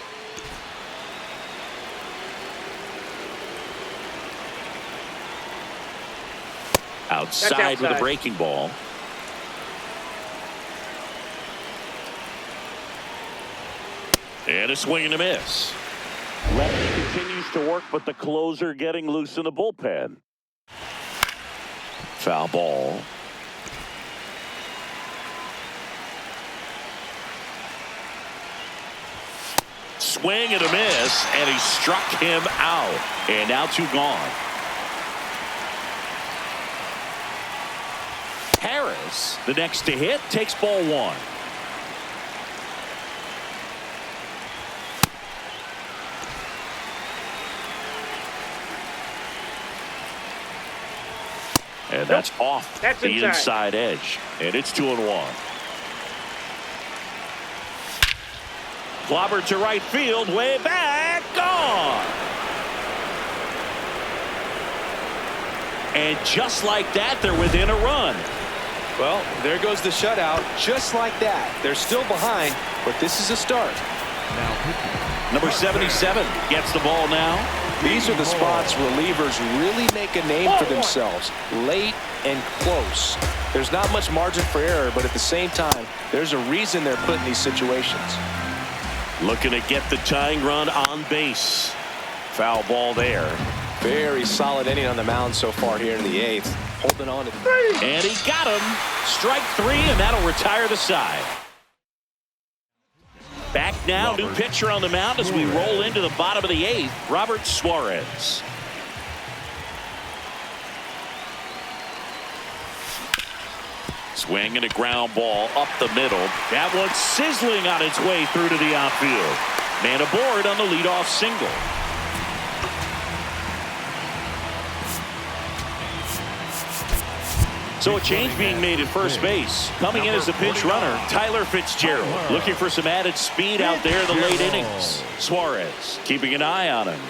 Outside with a breaking ball. And a swing and a miss. Lefty continues to work, but the closer getting loose in the bullpen. Foul ball. Swing and a miss, and he struck him out. And now 2 gone. Harris, the next to hit, takes ball 1. And that's off the inside edge. And it's 2-1. Clobbered to right field, way back, gone. And just like that, they're within a run. Well, there goes the shutout. Just like that. They're still behind, but this is a start. Now pitching. Number 77 gets the ball now. These are the spots relievers really make a name for themselves. Late and close. There's not much margin for error, but at the same time, there's a reason they're put in these situations. Looking to get the tying run on base. Foul ball there. Very solid inning on the mound so far here in the 8th. Holding on to. And he got him. Strike 3, and that'll retire the side. Back now, new pitcher on the mound as we roll into the bottom of the 8th, Robert Suarez. Swing and a ground ball up the middle. That one's sizzling on its way through to the outfield. Man aboard on the leadoff single. So a change being made at first base. Coming in as the pinch runner, Tyler Fitzgerald. Looking for some added speed out there in the late innings. Suarez keeping an eye on him.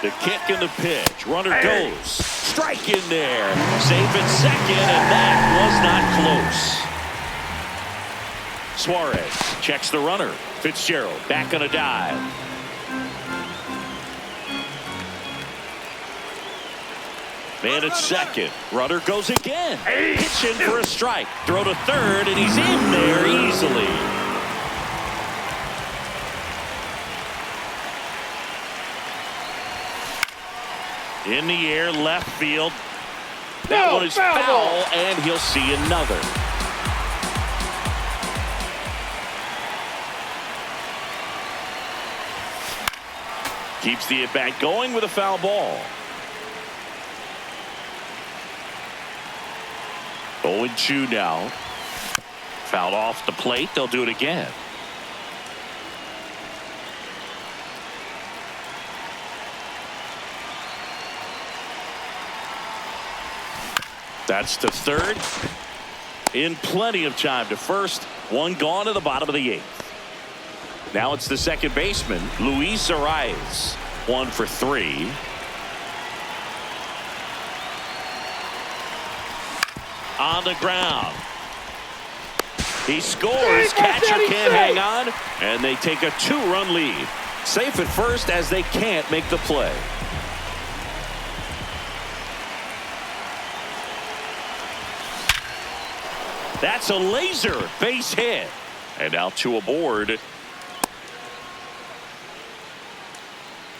The kick and the pitch. Runner goes. Strike in there. Safe at second, and that was not close. Suarez checks the runner. Fitzgerald back on a dive. Man at second. Runner goes again. Pitching for a strike. Throw to third, and he's in there easily. In the air, left field. That one is foul, and he'll see another. Keeps the at-bat going with a foul ball. 0-2 now. Fouled off the plate. They'll do it again. That's the third. In plenty of time to first. One gone to the bottom of the 8th. Now it's the second baseman, Luis Arias. 1 for 3. On the ground. He scores. Catcher can't hang on, and they take a 2-run lead. Safe at first as they can't make the play. That's a laser base hit. And now 2 aboard.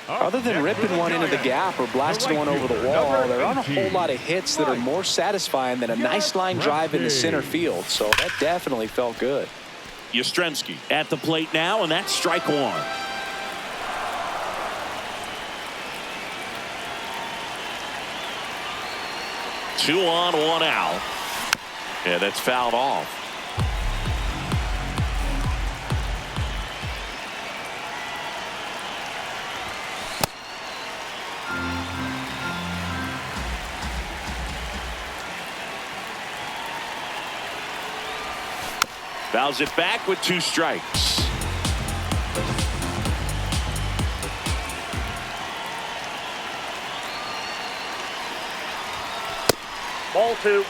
Other than ripping one into the gap or blasting one over the wall, there aren't a whole lot of hits that are more satisfying than a nice line drive into center field. So that definitely felt good. Yastrzemski at the plate now, and that's strike 1. Two on, 1 out. And that's fouled off. Fouls it back with 2 strikes. Ball 2.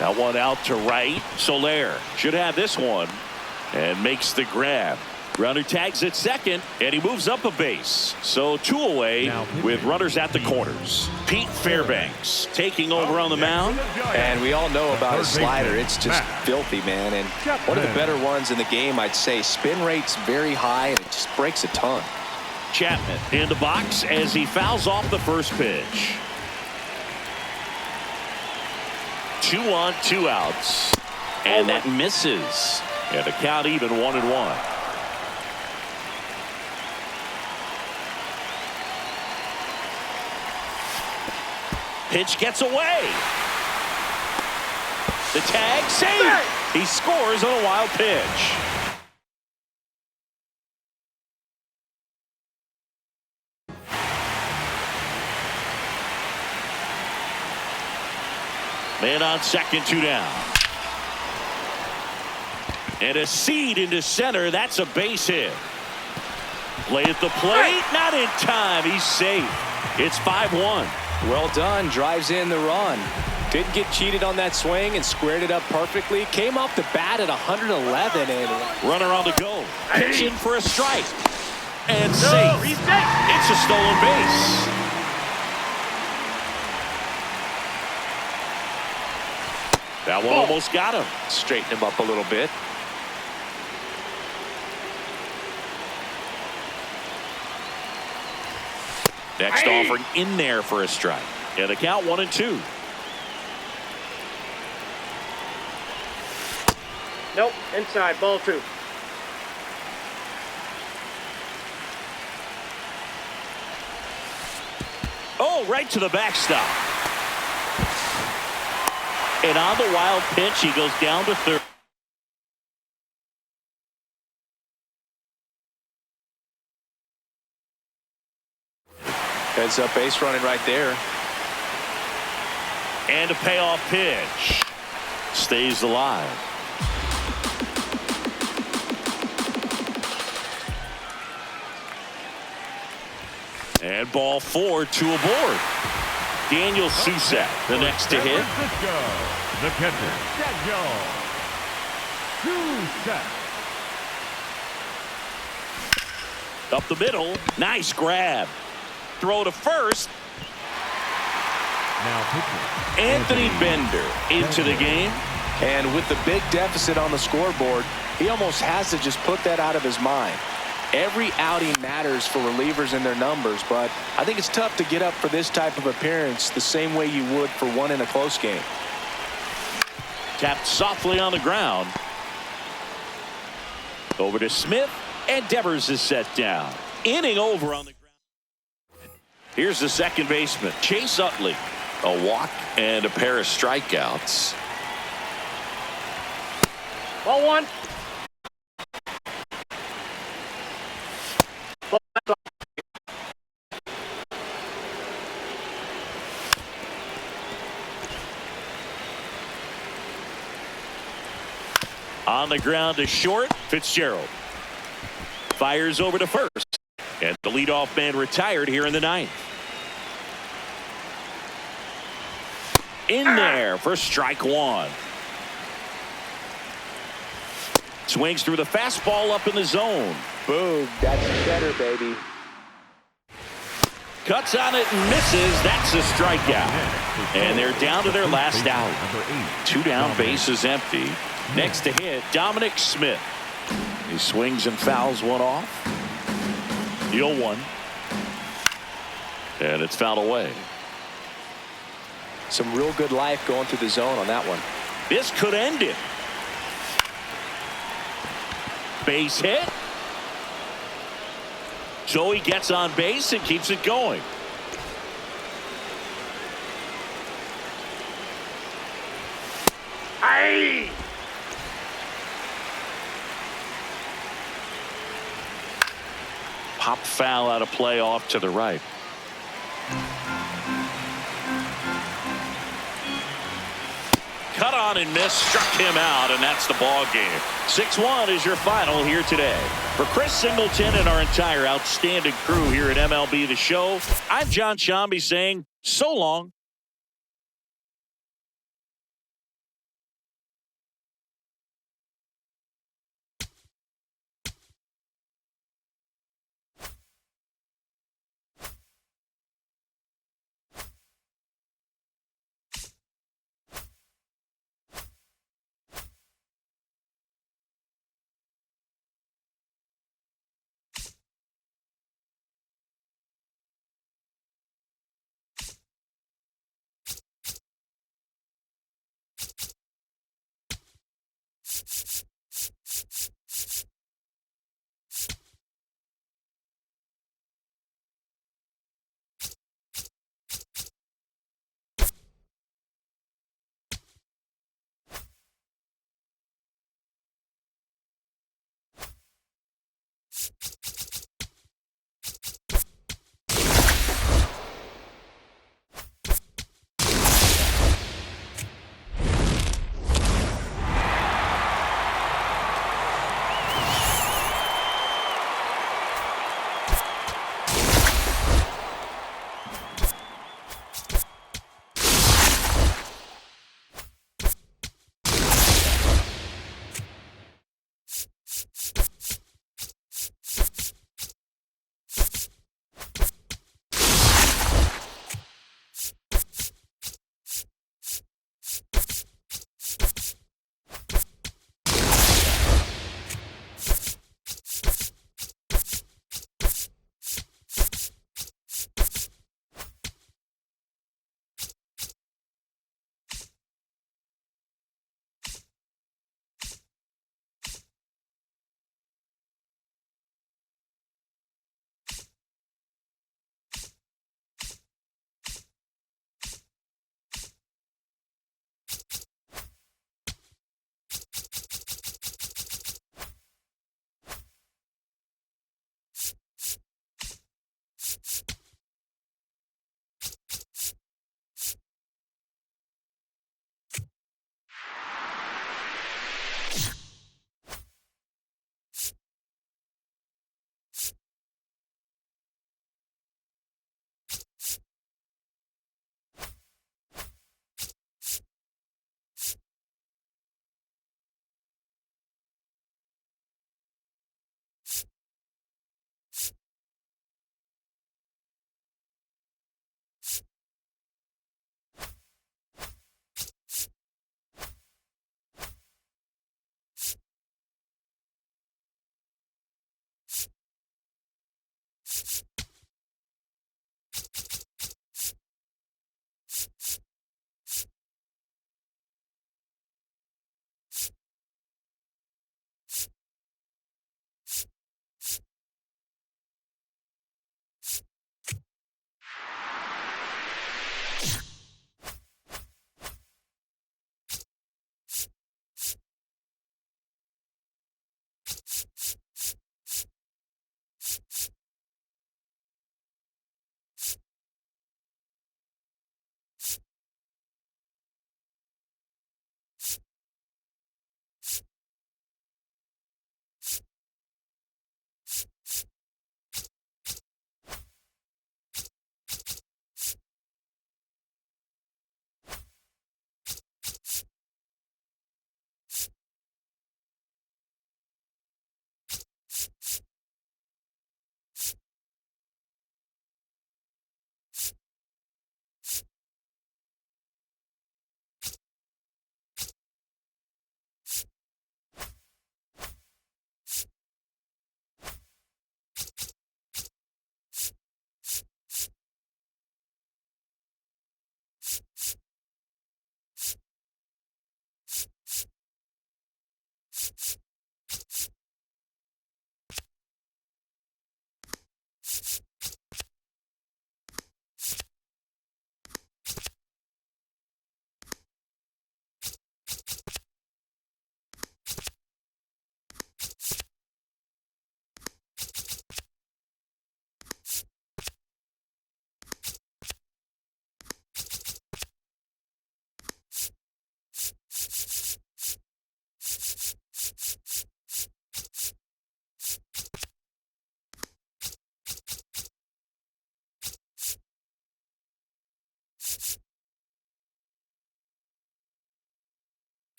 That one out to right. Soler should have this one and makes the grab. Runner tags at second, and he moves up a base. So 2 away with runners at the corners. Pete Fairbanks taking over on the mound. And we all know about his slider. It's just filthy, man. And one of the better ones in the game, I'd say. Spin rate's very high, and it just breaks a ton. Chapman in the box as he fouls off the first pitch. 2 on, 2 outs. And that misses. And the count even 1-1. Pitch gets away. The tag saved. He scores on a wild pitch. Man on second, 2 down. And a seed into center. That's a base hit. Play at the plate. Not in time. He's safe. It's 5-1. Well done. Drives in the run. Didn't get cheated on that swing and squared it up perfectly. Came off the bat at 111 and runner on the go. Pitching for a strike. And safe. It's a stolen base. That one almost got him. Straighten him up a little bit. Next offering in there for a strike. And the count 1-2. Nope, inside, ball 2. Oh, right to the backstop. And on the wild pitch, he goes down to third. Heads up base running right there. And a payoff pitch. Stays alive. And ball 4, 2 aboard. Daniel Susak, the next to hit. The catcher, Daniel Susak. Up the middle. Nice grab. Throw to first. Now pitching. Anthony Bender into the game. And with the big deficit on the scoreboard, he almost has to just put that out of his mind. Every outing matters for relievers and their numbers, but I think it's tough to get up for this type of appearance the same way you would for one in a close game. Tapped softly on the ground. Over to Smith, and Devers is set down. Inning over on the ground. Here's the second baseman, Chase Utley. A walk and a pair of strikeouts. Ball 1. On the ground to short, Fitzgerald. Fires over to first. And the leadoff man retired here in the ninth. In there for strike 1. Swings through the fastball up in the zone. Boom, that's better, baby. Cuts on it and misses. That's a strikeout. And they're down to their last out. 2 down, bases empty. Next to hit, Dominic Smith. He swings and fouls one off. The 0-1. And it's fouled away. Some real good life going through the zone on that one. This could end it. Base hit. So he gets on base and keeps it going. Aye. Pop foul out of play off to the right. Cut on and miss, struck him out, and that's the ball game. 6-1 is your final here today. For Chris Singleton and our entire outstanding crew here at MLB The Show, I'm John Shambi saying so long.